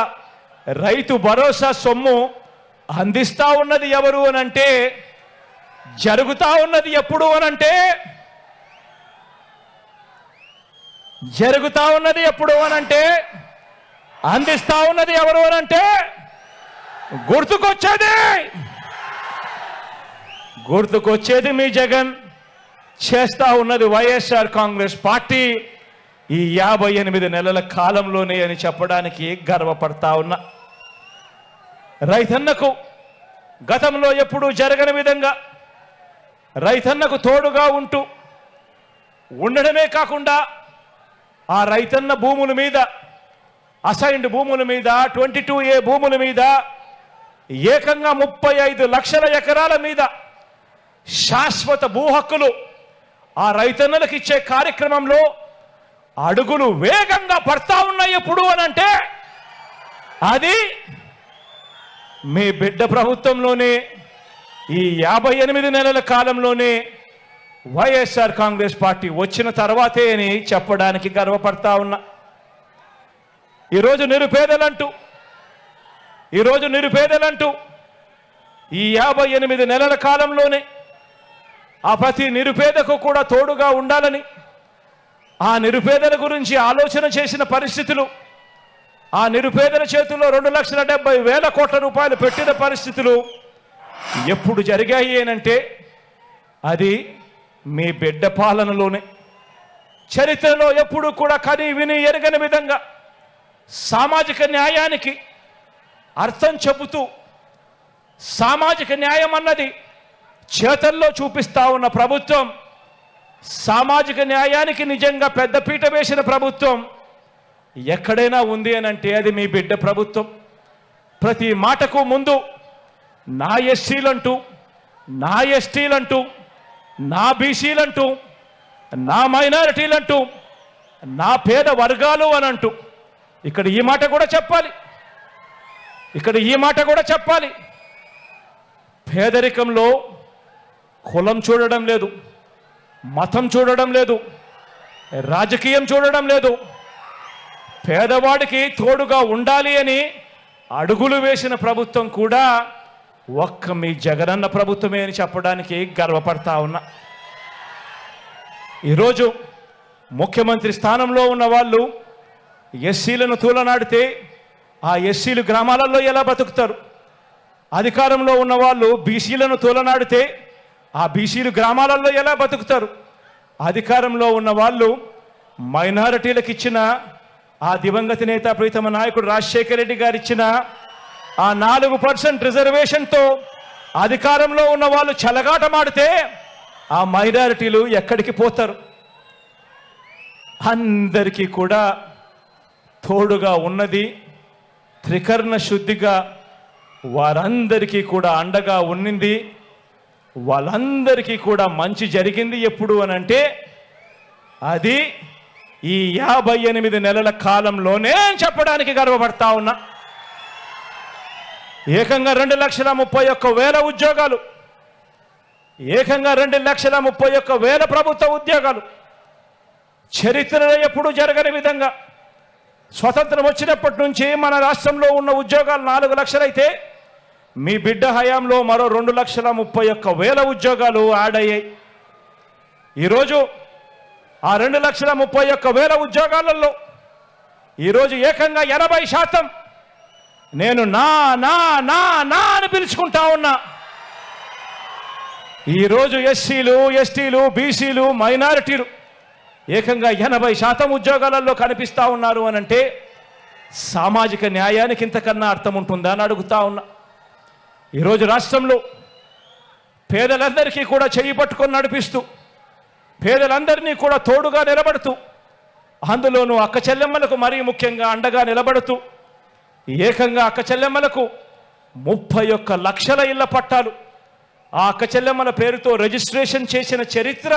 రైతు భరోసా సొమ్ము అందిస్తా ఉన్నది ఎవరు అనంటే, జరుగుతా ఉన్నది ఎప్పుడు అనంటే, జరుగుతా ఉన్నది ఎప్పుడు అనంటే, అందిస్తా ఉన్నది ఎవరు అనంటే, గుర్తుకొచ్చేది మీ జగన్, చేస్తా ఉన్నది వైఎస్ఆర్ కాంగ్రెస్ పార్టీ ఈ 58 నెలల కాలంలోనే అని చెప్పడానికి గర్వపడతా ఉన్నా. రైతన్నకు గతంలో ఎప్పుడూ జరగని విధంగా రైతన్నకు తోడుగా ఉంటూ ఉండడమే కాకుండా ఆ రైతన్న భూముల మీద, అసైన్డ్ భూముల మీద, 22A భూముల మీద ఏకంగా 35 లక్షల ఎకరాల మీద శాశ్వత భూ హక్కులు ఆ రైతన్నలకు ఇచ్చే కార్యక్రమంలో అడుగులు వేగంగా పడతా ఉన్నాయి ఎప్పుడు అనంటే, అది మీ బిడ్డ ప్రభుత్వంలోనే, ఈ 58 నెలల కాలంలోనే వైఎస్ఆర్ కాంగ్రెస్ పార్టీ వచ్చిన తర్వాతే అని చెప్పడానికి గర్వపడతా ఉన్నా. ఈరోజు నిరుపేదలంటూ ఈ 58 నెలల కాలంలోనే ఆ ప్రతి నిరుపేదకు కూడా తోడుగా ఉండాలని, ఆ నిరుపేదల గురించి ఆలోచన చేసిన పరిస్థితులు, ఆ నిరుపేదల చేతుల్లో 2,70,000 కోట్ల రూపాయలు పెట్టిన పరిస్థితులు ఎప్పుడు జరిగాయి అనంటే అది మీ బిడ్డ పాలనలోనే. చరిత్రలో ఎప్పుడు కూడా కని విని ఎరగని విధంగా సామాజిక న్యాయానికి అర్థం చెబుతూ, సామాజిక న్యాయం అన్నది చేతల్లో చూపిస్తా ఉన్న ప్రభుత్వం, సామాజిక న్యాయానికి నిజంగా పెద్దపీట వేసిన ప్రభుత్వం ఎక్కడైనా ఉంది అనంటే అది మీ బిడ్డ ప్రభుత్వం. ప్రతి మాటకు ముందు నా ఎస్సీలంటూ, నా ఎస్టీలంటూ, నా బీసీలంటూ, నా మైనారిటీలంటూ, నా పేద వర్గాలు అనంటూ ఇక్కడ ఈ మాట కూడా చెప్పాలి. పేదరికంలో కులం చూడడం లేదు, మతం చూడడం లేదు, రాజకీయం చూడడం లేదు. పేదవాడికి తోడుగా ఉండాలి అని అడుగులు వేసిన ప్రభుత్వం కూడా ఒక్క మీ జగనన్న ప్రభుత్వమే అని చెప్పడానికి గర్వపడతా ఉన్నా. ఈరోజు ముఖ్యమంత్రి స్థానంలో ఉన్న వాళ్ళు ఎస్సీలను తూలనాడితే ఆ ఎస్సీలు గ్రామాలలో ఎలా బతుకుతారు? అధికారంలో ఉన్న వాళ్ళు బీసీలను తూలనాడితే ఆ బీసీలు గ్రామాలలో ఎలా బతుకుతారు? అధికారంలో ఉన్న వాళ్ళు మైనారిటీలకు ఇచ్చిన, ఆ దివంగత నేత ప్రీతమ నాయకుడు రాజశేఖర రెడ్డి గారు ఇచ్చిన ఆ 4% రిజర్వేషన్తో అధికారంలో ఉన్న వాళ్ళు చెలగాటమాడితే ఆ మైనారిటీలు ఎక్కడికి పోతారు? అందరికీ కూడా తోడుగా ఉన్నది, త్రికరణ శుద్ధిగా వారందరికీ కూడా అండగా ఉన్నింది, వాళ్ళందరికీ కూడా మంచి జరిగింది ఎప్పుడు అనంటే అది ఈ 58 నెలల కాలంలోనే చెప్పడానికి గర్వపడతా ఉన్నా. ఏకంగా 2,31,000 ఉద్యోగాలు, ఏకంగా 2,31,000 ప్రభుత్వ ఉద్యోగాలు, చరిత్రలో ఎప్పుడు జరగని విధంగా స్వతంత్రం వచ్చినప్పటి నుంచి మన రాష్ట్రంలో ఉన్న ఉద్యోగాలు 4 లక్షలు అయితే మీ బిడ్డ హయాంలో మరో 2,31,000 ఉద్యోగాలు యాడ్ అయ్యాయి. ఈరోజు ఆ 2,31,000 ఉద్యోగాలలో ఈరోజు ఏకంగా 80% నేను నా నా నా నా అని పిలుచుకుంటా ఉన్నా. ఈరోజు ఎస్సీలు, ఎస్టీలు, బీసీలు, మైనారిటీలు ఏకంగా 80% ఉద్యోగాలలో కనిపిస్తా ఉన్నారు అనంటే సామాజిక న్యాయానికి ఇంతకన్నా అర్థం ఉంటుందా అని అడుగుతా ఉన్నా. ఈరోజు రాష్ట్రంలో పేదలందరికీ కూడా చెయ్యి పట్టుకొని నడిపిస్తూ, పేదలందరినీ కూడా తోడుగా నిలబడుతూ, అందులోనూ అక్క చెల్లెమ్మలకు మరీ ముఖ్యంగా అండగా నిలబడుతూ ఏకంగా అక్క చెల్లెమ్మలకు 31 లక్షల ఇళ్ల పట్టాలు ఆ అక్క చెల్లెమ్మల పేరుతో రిజిస్ట్రేషన్ చేసిన చరిత్ర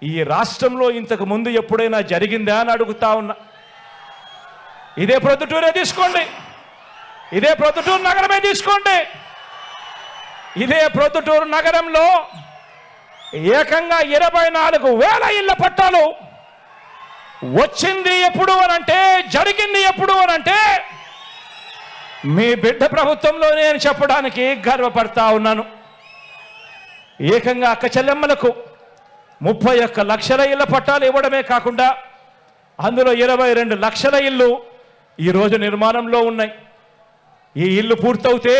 ఈ రాష్ట్రంలో ఇంతకు ముందు ఎప్పుడైనా జరిగిందా అని అడుగుతా ఉన్నా. ఇదే ప్రొద్దుటూరే తీసుకోండి, ఇదే ప్రొద్దుటూరు నగరమే తీసుకోండి. ఇదే ప్రొద్దుటూరు నగరంలో ఏకంగా 24,000 ఇళ్ల పట్టాలు వచ్చింది ఎప్పుడు అనంటే, జరిగింది ఎప్పుడు అనంటే మీ బిడ్డ ప్రభుత్వంలో నేను చెప్పడానికి గర్వపడతా ఉన్నాను. ఏకంగా అక్క చెల్లెమ్మలకు 31 లక్షల ఇళ్ల పట్టాలు ఇవ్వడమే కాకుండా అందులో 22 లక్షల ఇళ్ళు ఈరోజు నిర్మాణంలో ఉన్నాయి. ఈ ఇల్లు పూర్తవుతే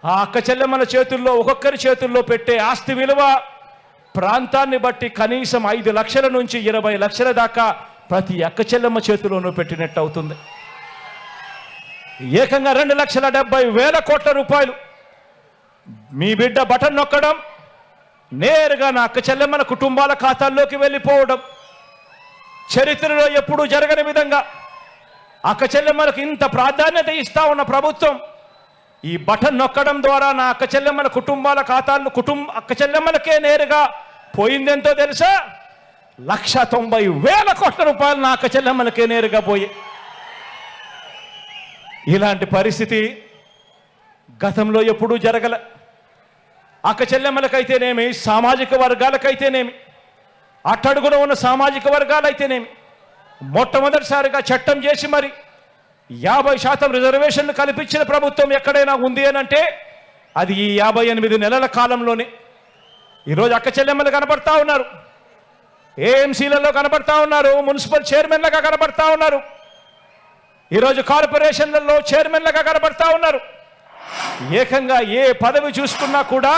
ఆ అక్క చెల్లెమ్మల చేతుల్లో ఒక్కొక్కరి చేతుల్లో పెట్టే ఆస్తి విలువ ప్రాంతాన్ని బట్టి కనీసం 5 లక్షల నుంచి 20 లక్షల దాకా ప్రతి అక్క చెల్లెమ్మ చేతిలోనూ పెట్టినట్టు అవుతుంది. ఏకంగా 2,70,000 కోట్ల రూపాయలు మీ బిడ్డ బటన్ నొక్కడం, నేరుగా నా అక్క చెల్లెమ్మల కుటుంబాల ఖాతాల్లోకి వెళ్ళిపోవడం, చరిత్రలో ఎప్పుడూ జరగని విధంగా అక్క చెల్లెమ్మలకు ఇంత ప్రాధాన్యత ఇస్తా ఉన్న ప్రభుత్వం ఈ బటన్ నొక్కడం ద్వారా నా అక్క చెల్లెమ్మల కుటుంబాల ఖాతాలు అక్క చెల్లెమ్మలకే నేరుగా పోయిందెంతో తెలుసా? 1,90,000 కోట్ల రూపాయలు నా అక్క చెల్లెమ్మలకే నేరుగా పోయి. ఇలాంటి పరిస్థితి గతంలో ఎప్పుడూ జరగల. అక్క చెల్లెమ్మలకైతేనేమి, సామాజిక వర్గాలకైతేనేమి, అట్టడుగున ఉన్న సామాజిక వర్గాలైతేనేమి మొట్టమొదటిసారిగా చట్టం చేసి మరి 50% రిజర్వేషన్లు కల్పించిన ప్రభుత్వం ఎక్కడైనా ఉంది అనంటే అది ఈ 58 నెలల కాలంలోనే. ఈరోజు అక్క చెల్లెమ్మలు కనబడతా ఉన్నారు, ఏఎంసీలలో కనబడతా ఉన్నారు, మున్సిపల్ చైర్మన్లుగా కనబడతా ఉన్నారు, ఈరోజు కార్పొరేషన్లలో చైర్మన్లుగా కనబడతా ఉన్నారు. ఏకంగా ఏ పదవి చూసుకున్నా కూడా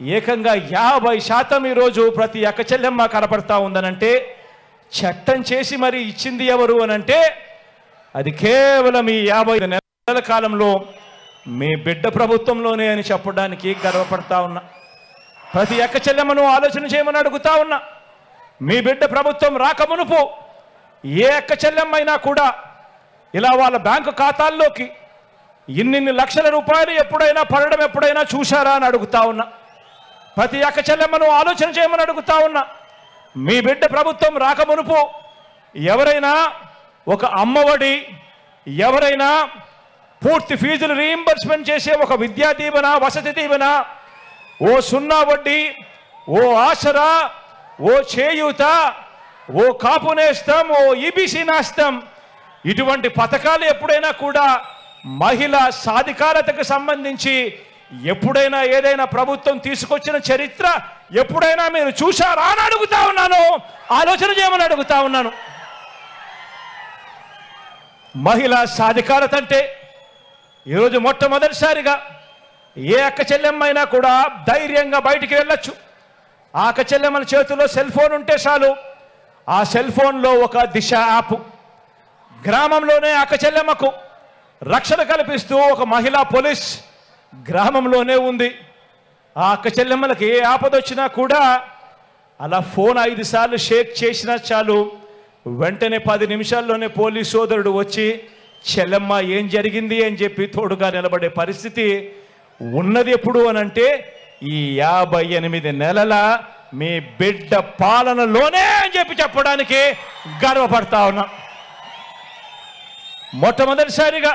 ఏకంగా 50% ఈరోజు ప్రతి అక్క చెల్లెమ్మ కనబడతా ఉందనంటే చట్టం చేసి మరి ఇచ్చింది ఎవరు అనంటే అది కేవలం ఈ 50 నెలల కాలంలో మీ బిడ్డ ప్రభుత్వంలోనే అని చెప్పడానికి గర్వపడతా ఉన్నా. ప్రతి అక్క చెల్లెమ్మను ఆలోచన చేయమని అడుగుతా ఉన్నా. మీ బిడ్డ ప్రభుత్వం రాకమునుపు ఏ అక్క చెల్లెమ్మైనా కూడా ఇలా వాళ్ళ బ్యాంకు ఖాతాల్లోకి ఇన్ని లక్షల రూపాయలు ఎప్పుడైనా పడడం ఎప్పుడైనా చూశారా అని అడుగుతా ఉన్నా. ప్రతి అక్క చెల్లెమ్మను ఆలోచన చేయమని అడుగుతా ఉన్నా. మీ బిడ్డ ప్రభుత్వం రాకమునుపు ఎవరైనా ఒక అమ్మఒడి, ఎవరైనా పూర్తి ఫీజులు రీయింబర్స్మెంట్ చేసే ఒక విద్యా దీవెన, వసతి దీవెన, ఓ 0 వడ్డీ, ఓ ఆసరా, ఓ చేయూత, ఓ కాపు నేస్తం, ఓ ఈబీసీ నేస్తం, ఇటువంటి పథకాలు ఎప్పుడైనా కూడా మహిళా సాధికారతకు సంబంధించి ఎప్పుడైనా ఏదైనా ప్రభుత్వం తీసుకొచ్చిన చరిత్ర ఎప్పుడైనా మీరు చూశారా అని అడుగుతా ఉన్నాను. ఆలోచన చేయమని అడుగుతా ఉన్నాను. మహిళా సాధికారత అంటే ఈరోజు మొట్టమొదటిసారిగా ఏ అక్క చెల్లెమ్మైనా కూడా ధైర్యంగా బయటికి వెళ్ళొచ్చు. ఆ అక్క చెల్లెమ్మల చేతుల్లో సెల్ ఫోన్ ఉంటే చాలు, ఆ సెల్ ఫోన్లో ఒక దిశ యాప్, గ్రామంలోనే అక్క చెల్లెమ్మకు రక్షణ కల్పిస్తూ ఒక మహిళా పోలీస్ గ్రామంలోనే ఉంది. ఆ అక్క చెల్లెమ్మలకి ఏ ఆపదొచ్చినా కూడా అలా ఫోన్ 5 సార్లు షేక్ చేసినా చాలు, వెంటనే 10 నిమిషాల్లోనే పోలీస్ సోదరుడు వచ్చి చెల్లెమ్మ ఏం జరిగింది అని చెప్పి తోడుగా నిలబడే పరిస్థితి ఉన్నది. ఎప్పుడు అనంటే ఈ 58 నెలల మీ బిడ్డ పాలనలోనే అని చెప్పి చెప్పడానికి గర్వపడతా ఉన్నా. మొట్టమొదటిసారిగా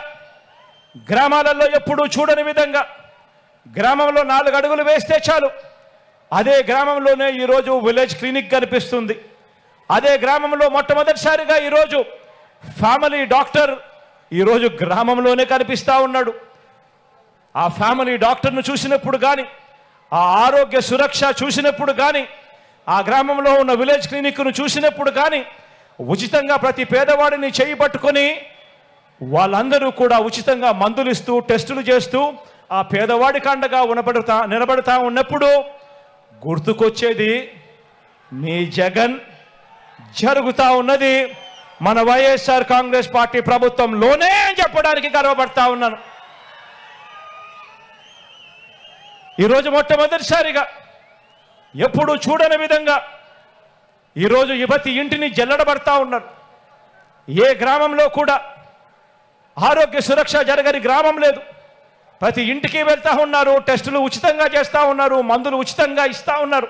గ్రామాలలో ఎప్పుడూ చూడని విధంగా గ్రామంలో 4 అడుగులు వేస్తే చాలు అదే గ్రామంలోనే ఈరోజు విలేజ్ క్లినిక్ కనిపిస్తుంది. అదే గ్రామంలో మొట్టమొదటిసారిగా ఈరోజు ఫ్యామిలీ డాక్టర్ ఈరోజు గ్రామంలోనే కనిపిస్తూ ఉన్నాడు. ఆ ఫ్యామిలీ డాక్టర్ను చూసినప్పుడు కానీ, ఆ ఆరోగ్య సురక్ష చూసినప్పుడు కానీ, ఆ గ్రామంలో ఉన్న విలేజ్ క్లినిక్ను చూసినప్పుడు కానీ ఉచితంగా ప్రతి పేదవాడిని చేయి పట్టుకొని వాళ్ళందరూ కూడా ఉచితంగా మందులు ఇస్తూ టెస్టులు చేస్తూ ఆ పేదవాడికి అండగా నిలబడతా ఉన్నప్పుడు గుర్తుకొచ్చేది మీ జగన్ జరుగుతా ఉన్నది మన వైఎస్ఆర్ కాంగ్రెస్ పార్టీ ప్రభుత్వంలోనే అని చెప్పడానికి గర్వపడతా ఉన్నాను. ఈరోజు మొట్టమొదటిసారిగా ఎప్పుడు చూడని విధంగా ఈరోజు ప్రతి ఇంటిని జల్లడబడతా ఉన్నారు. ఏ గ్రామంలో కూడా ఆరోగ్య సురక్ష జరగని గ్రామం లేదు. ప్రతి ఇంటికి వెళ్తా ఉన్నారు, టెస్టులు ఉచితంగా చేస్తూ ఉన్నారు, మందులు ఉచితంగా ఇస్తూ ఉన్నారు.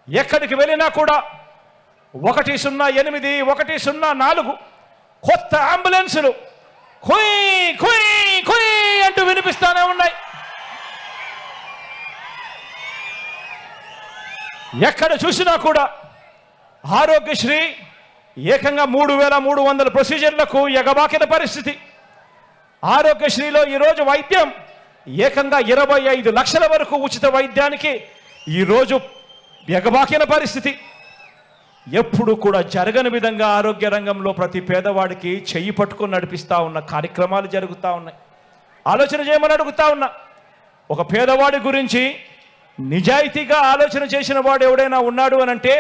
ఎక్కడికి వెళ్ళినా కూడా 108, 104 కొత్త అంబులెన్సులు కుయ్ కుయ్ కుయ్ అంటూ వినిపిస్తానే ఉన్నాయి. ఎక్కడ చూసినా కూడా ఆరోగ్యశ్రీ ఏకంగా 3,300 ప్రొసీజర్లకు ఎగబాకిన పరిస్థితి. ఆరోగ్యశ్రీలో ఈరోజు వైద్యం ఏకంగా 25 లక్షల వరకు ఉచిత వైద్యానికి ఈరోజు ఎగబాకిన పరిస్థితి. ఎప్పుడు కూడా జరగని విధంగా ఆరోగ్య రంగంలో ప్రతి పేదవాడికి చెయ్యి పట్టుకొని నడిపిస్తూ ఉన్న కార్యక్రమాలు జరుగుతూ ఉన్నాయి. ఆలోచన చేయమని అడుగుతా ఉన్నా. ఒక పేదవాడి గురించి నిజాయితీగా ఆలోచన చేసిన వాడు ఎవడైనా ఉన్నాడు అని అంటే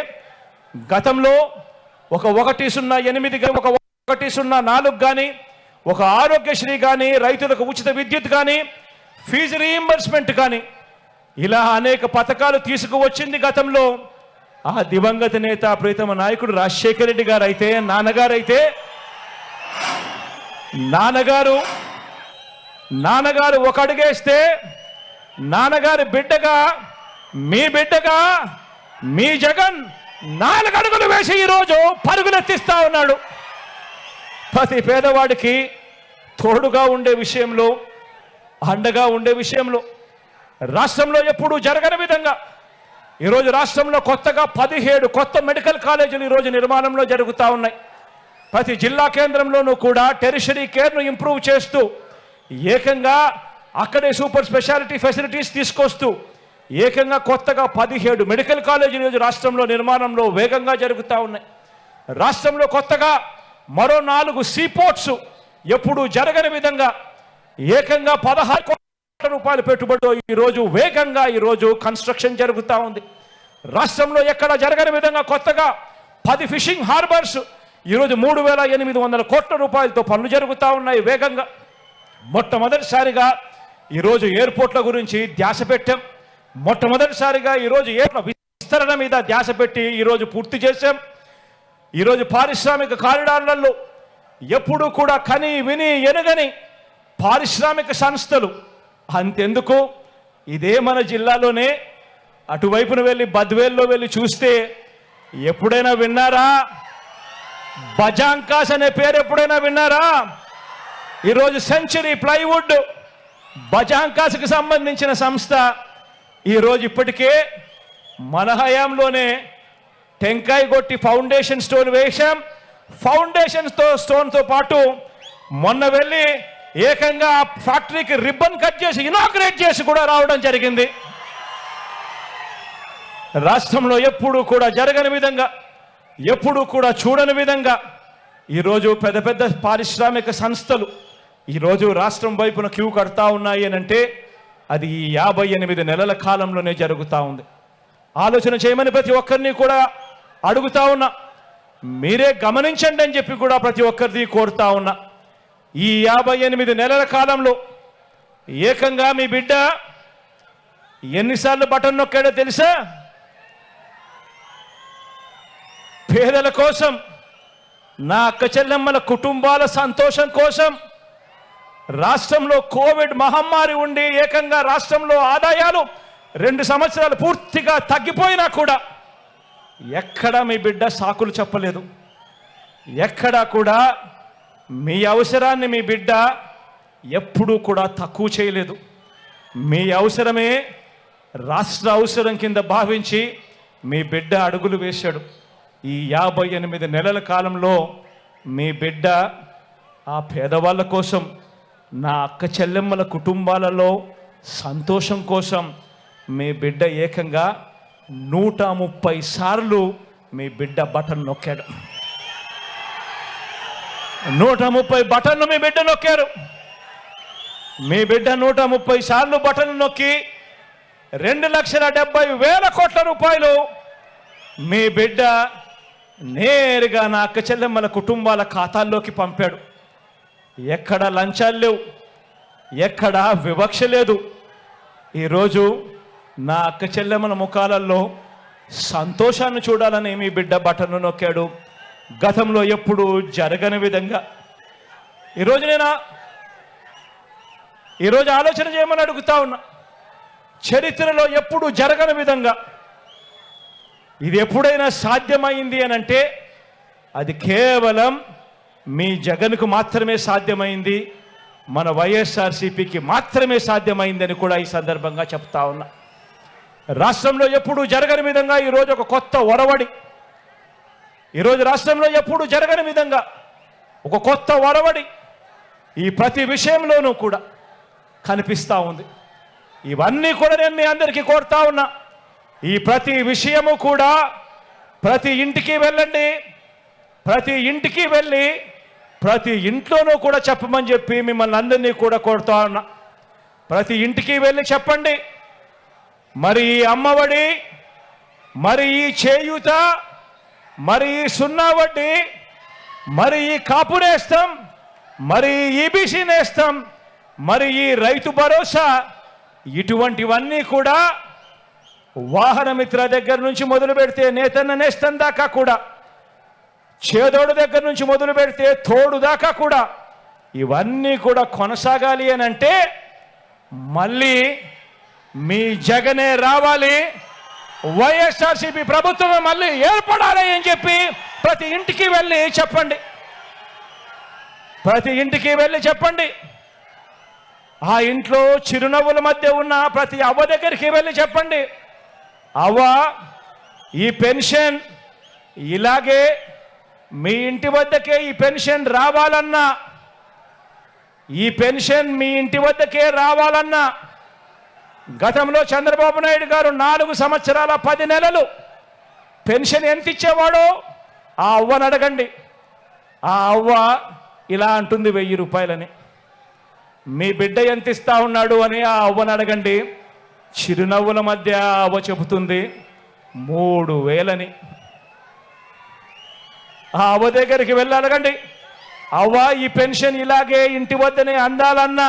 గతంలో ఒక 108 కానీ ఒక 104 కానీ ఒక ఆరోగ్యశ్రీ కానీ రైతులకు ఉచిత విద్యుత్ కానీ ఫీజు రీయింబర్స్మెంట్ కానీ ఇలా అనేక పథకాలు తీసుకువచ్చింది గతంలో ఆ దివంగత నేత ప్రీతమ నాయకుడు రాజశేఖర రెడ్డి గారు అయితే నాన్నగారు ఒక అడుగేస్తే నాన్నగారి బిడ్డగా మీ జగన్ 4 అడుగులు వేసి ఈరోజు పరుగులెత్తిస్తా ఉన్నాడు. ప్రతి పేదవాడికి తోడుగా ఉండే విషయంలో అండగా ఉండే విషయంలో రాష్ట్రంలో ఎప్పుడూ జరగని విధంగా ఈరోజు రాష్ట్రంలో కొత్తగా 17 కొత్త మెడికల్ కాలేజీలు ఈరోజు నిర్మాణంలో జరుగుతూ ఉన్నాయి. ప్రతి జిల్లా కేంద్రంలోనూ కూడా టెరిషరీ కేర్ను ఇంప్రూవ్ చేస్తూ ఏకంగా అక్కడే సూపర్ స్పెషాలిటీ ఫెసిలిటీస్ తీసుకొస్తూ ఏకంగా కొత్తగా 17 మెడికల్ కాలేజీలు ఈరోజు రాష్ట్రంలో నిర్మాణంలో వేగంగా జరుగుతూ ఉన్నాయి. రాష్ట్రంలో కొత్తగా మరో 4 సీపోర్ట్స్ ఎప్పుడూ జరగని విధంగా ఏకంగా 16 కోట్ల రూపాయల పెట్టుబడితో ఈరోజు వేగంగా ఈరోజు కన్స్ట్రక్షన్ జరుగుతూ ఉంది. రాష్ట్రంలో ఎక్కడ జరగని విధంగా కొత్తగా 10 ఫిషింగ్ హార్బర్స్ ఈరోజు 3,800 కోట్ల రూపాయలతో పనులు జరుగుతూ ఉన్నాయి వేగంగా. మొట్టమొదటిసారిగా ఈరోజు ఎయిర్పోర్ట్ల గురించి ధ్యాస పెట్టాం. మొట్టమొదటిసారిగా ఈరోజు ఎయిర్పోర్ట్ల విస్తరణ మీద ధ్యాస పెట్టి ఈరోజు పూర్తి చేశాం. ఈరోజు పారిశ్రామిక కారిడార్లలో ఎప్పుడూ కూడా కని విని ఎనుగని పారిశ్రామిక సంస్థలు అంతెందుకు ఇదే మన జిల్లాలోనే అటువైపున వెళ్ళి బద్వేల్లో వెళ్ళి చూస్తే ఎప్పుడైనా విన్నారా? బజాంకాస్ అనే పేరు ఎప్పుడైనా విన్నారా? ఈరోజు సెంచరీ ప్లైవుడ్ బజాంకాస్కి సంబంధించిన సంస్థ ఈరోజు ఇప్పటికే మన హయాంలోనే టెంకాయ కొట్టి ఫౌండేషన్ స్టోన్ వేశాం. ఫౌండేషన్ స్టోన్తో పాటు మొన్న వెళ్ళి ఏకంగా ఫ్యాక్టరీకి రిబ్బన్ కట్ చేసి ఇనాగ్రేట్ చేసి కూడా రావడం జరిగింది. రాష్ట్రంలో ఎప్పుడూ కూడా జరగని విధంగా ఎప్పుడూ కూడా చూడని విధంగా ఈరోజు పెద్ద పెద్ద పారిశ్రామిక సంస్థలు ఈరోజు రాష్ట్రం వైపున క్యూ కడతా ఉన్నాయి అని అంటే అది ఈ 58 నెలల కాలంలోనే జరుగుతూ ఉంది. ఆలోచన చేయమని ప్రతి ఒక్కరిని కూడా అడుగుతా ఉన్నా. మీరే గమనించండి అని చెప్పి కూడా ప్రతి ఒక్కరిని కోరుతా ఉన్నా. ఈ 58 నెలల కాలంలో ఏకంగా మీ బిడ్డ ఎన్నిసార్లు బటన్ నొక్కాడో తెలుసా? పేదల కోసం, నా అక్క చెల్లెమ్మల కుటుంబాల సంతోషం కోసం, రాష్ట్రంలో కోవిడ్ మహమ్మారి ఉండి ఏకంగా రాష్ట్రంలో ఆదాయాలు 2 సంవత్సరాలు పూర్తిగా తగ్గిపోయినా కూడా ఎక్కడా మీ బిడ్డ సాకులు చెప్పలేదు. ఎక్కడా కూడా మీ అవసరాన్ని మీ బిడ్డ ఎప్పుడూ కూడా తక్కువ చేయలేదు. మీ అవసరమే రాష్ట్ర అవసరం కింద భావించి మీ బిడ్డ అడుగులు వేశాడు. ఈ 58 నెలల కాలంలో మీ బిడ్డ ఆ పేదవాళ్ళ కోసం, నా అక్క చెల్లెమ్మల కుటుంబాలలో సంతోషం కోసం మీ బిడ్డ ఏకంగా 130 సార్లు మీ బిడ్డ బటన్ నొక్కాడు. 130 బటన్లు మీ బిడ్డ నొక్కారు. మీ బిడ్డ 130 సార్లు బటన్ నొక్కి 2,70,000 కోట్ల రూపాయలు మీ బిడ్డ నేరుగా నా అక్క చెల్లెమ్మల కుటుంబాల ఖాతాల్లోకి పంపాడు. ఎక్కడ లంచాలు లేవు, ఎక్కడ వివక్ష లేదు. ఈరోజు నా అక్క చెల్లెమ్మల ముఖాలలో సంతోషాన్ని చూడాలని మీ బిడ్డ బటన్ను నొక్కాడు. గతంలో ఎప్పుడు జరగని విధంగా ఈరోజు ఆలోచన చేయమని అడుగుతా ఉన్నా. చరిత్రలో ఎప్పుడు జరగని విధంగా ఇది ఎప్పుడైనా సాధ్యమైంది అని అంటే అది కేవలం మీ జగన్కు మాత్రమే సాధ్యమైంది, మన వైఎస్ఆర్సీపీకి మాత్రమే సాధ్యమైందని కూడా ఈ సందర్భంగా చెప్తా ఉన్నా. రాష్ట్రంలో ఎప్పుడు జరగని విధంగా ఈరోజు ఒక కొత్త ఒరవడి, ఈరోజు రాష్ట్రంలో ఎప్పుడు జరగని విధంగా ఒక కొత్త ఒరవడి ఈ ప్రతి విషయంలోనూ కూడా కనిపిస్తూ ఉంది. ఇవన్నీ కూడా నేను మీ అందరికీ కోరుతా ఉన్నా. ఈ ప్రతి విషయము కూడా ప్రతి ఇంటికి వెళ్ళండి, ప్రతి ఇంటికి వెళ్ళి ప్రతి ఇంట్లోనూ కూడా చెప్పమని చెప్పి మిమ్మల్ని అందరినీ కూడా కోరుతా ఉన్నా. ప్రతి ఇంటికి వెళ్ళి చెప్పండి, మరి ఈ అమ్మఒడి, మరి ఈ చేయూత, మరి ఈ సున్నా వడ్డీ, మరి ఈ కాపు నేస్తం, మరి ఈ ఈబీసీ నేస్తం, మరి ఈ రైతు భరోసా, ఇటువంటివన్నీ కూడా వాహన మిత్ర దగ్గర నుంచి మొదలు పెడితే నేతన్న నేస్తం దాకా కూడా, చేదోడు దగ్గర నుంచి మొదలు పెడితే తోడు దాకా కూడా ఇవన్నీ కూడా కొనసాగాలి అని అంటే మళ్ళీ మీ జగనే రావాలి, వైఎస్ఆర్సీపీ ప్రభుత్వం మళ్ళీ ఏర్పడాలి అని చెప్పి ప్రతి ఇంటికి వెళ్ళి చెప్పండి. ప్రతి ఇంటికి వెళ్ళి చెప్పండి. ఆ ఇంట్లో చిరునవ్వుల మధ్య ఉన్న ప్రతి అవ్వ దగ్గరికి వెళ్ళి చెప్పండి, అవ్వ ఈ పెన్షన్ ఇలాగే మీ ఇంటి వద్దకే ఈ పెన్షన్ రావాలన్నా, ఈ పెన్షన్ మీ ఇంటి వద్దకే రావాలన్నా గతంలో చంద్రబాబు నాయుడు గారు 4 సంవత్సరాల 10 నెలలు పెన్షన్ ఎంత ఇచ్చేవాడో ఆ అవ్వని అడగండి. ఆ అవ్వ ఇలా అంటుంది 1000 రూపాయలని. మీ బిడ్డ ఎంత ఇస్తా ఉన్నాడు అని ఆ అవ్వని అడగండి. చిరునవ్వుల మధ్య అవ్వ చెబుతుంది 3000 ఆ అవ్వ దగ్గరికి వెళ్ళి అడగండి, అవ్వ ఈ పెన్షన్ ఇలాగే ఇంటి వద్దనే అందాలన్నా,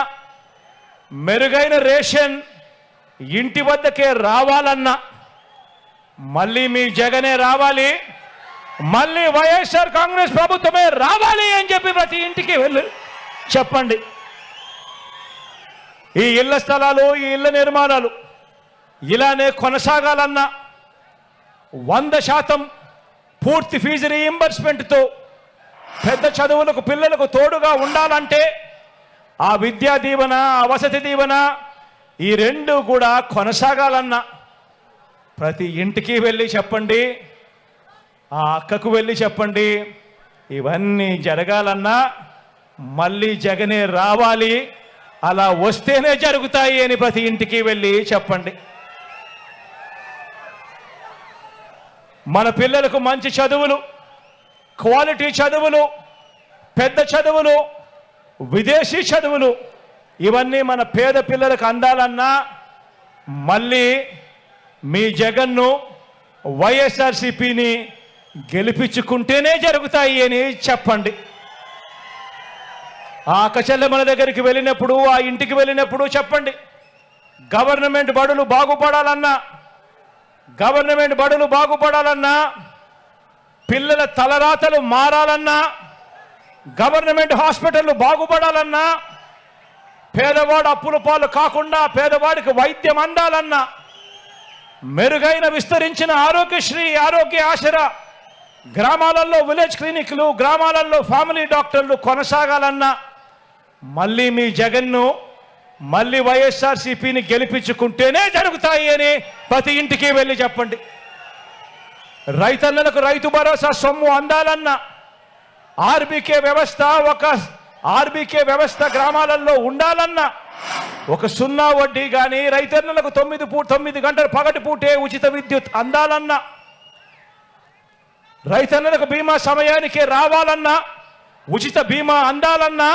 మెరుగైన రేషన్ ఇంటి వద్దకే రావాలన్నా మళ్ళీ మీ జగనే రావాలి, మళ్ళీ వైఎస్ఆర్ కాంగ్రెస్ ప్రభుత్వమే రావాలి అని చెప్పి ప్రతి ఇంటికి వెళ్ళి చెప్పండి. ఈ ఇళ్ల స్థలాలు, ఈ ఇళ్ల నిర్మాణాలు ఇలానే కొనసాగాలన్నా 100% పూర్తి ఫీజు రీయింబర్స్మెంట్తో పెద్ద చదువులకు పిల్లలకు తోడుగా ఉండాలంటే ఆ విద్యా దీవెన, ఆ వసతి దీవెన ఈ 2 కూడా కొనసాగాలన్నా ప్రతి ఇంటికి వెళ్ళి చెప్పండి, ఆ అక్కకు వెళ్ళి చెప్పండి. ఇవన్నీ జరగాలన్నా మళ్ళీ జగనే రావాలి, అలా వస్తేనే జరుగుతాయి అని ప్రతి ఇంటికి వెళ్ళి చెప్పండి. మన పిల్లలకు మంచి చదువులు, క్వాలిటీ చదువులు, పెద్ద చదువులు, విదేశీ చదువులు ఇవన్నీ మన పేద పిల్లలకు అందాలన్నా మళ్ళీ మీ జగన్ను, వైఎస్ఆర్సీపీని గెలిపించుకుంటేనే జరుగుతాయి అని చెప్పండి. ఆ అక్కచెల్లెమ్మల దగ్గరికి వెళ్ళినప్పుడు, ఆ ఇంటికి వెళ్ళినప్పుడు చెప్పండి, గవర్నమెంట్ బడులు బాగుపడాలన్నా, గవర్నమెంట్ బడులు బాగుపడాలన్నా, పిల్లల తలరాతలు మారాలన్నా, గవర్నమెంట్ హాస్పిటళ్ళు బాగుపడాలన్నా, పేదవాడు అప్పుల పాలు కాకుండా పేదవాడికి వైద్యం అందాలన్నా, మెరుగైన విస్తరించిన ఆరోగ్యశ్రీ, ఆరోగ్య ఆసరా, గ్రామాలలో విలేజ్ క్లినిక్లు, గ్రామాలలో ఫ్యామిలీ డాక్టర్లు కొనసాగాలన్నా మళ్ళీ మీ జగన్ను, మళ్ళీ వైఎస్ఆర్సీపీని గెలిపించుకుంటేనే జరుగుతాయి అని ప్రతి ఇంటికి వెళ్ళి చెప్పండి. రైతన్నలకు రైతు భరోసా సొమ్ము అందాలన్నా, ఆర్బీకే వ్యవస్థ గ్రామాలలో ఉండాలన్నా, ఒక సున్నా వడ్డీ కానీ రైతన్నలకు 9 గంటల పగటి పూటే ఉచిత విద్యుత్ అందాలన్నా, రైతన్నలకు బీమా సమయానికే రావాలన్నా, ఉచిత బీమా అందాలన్నా,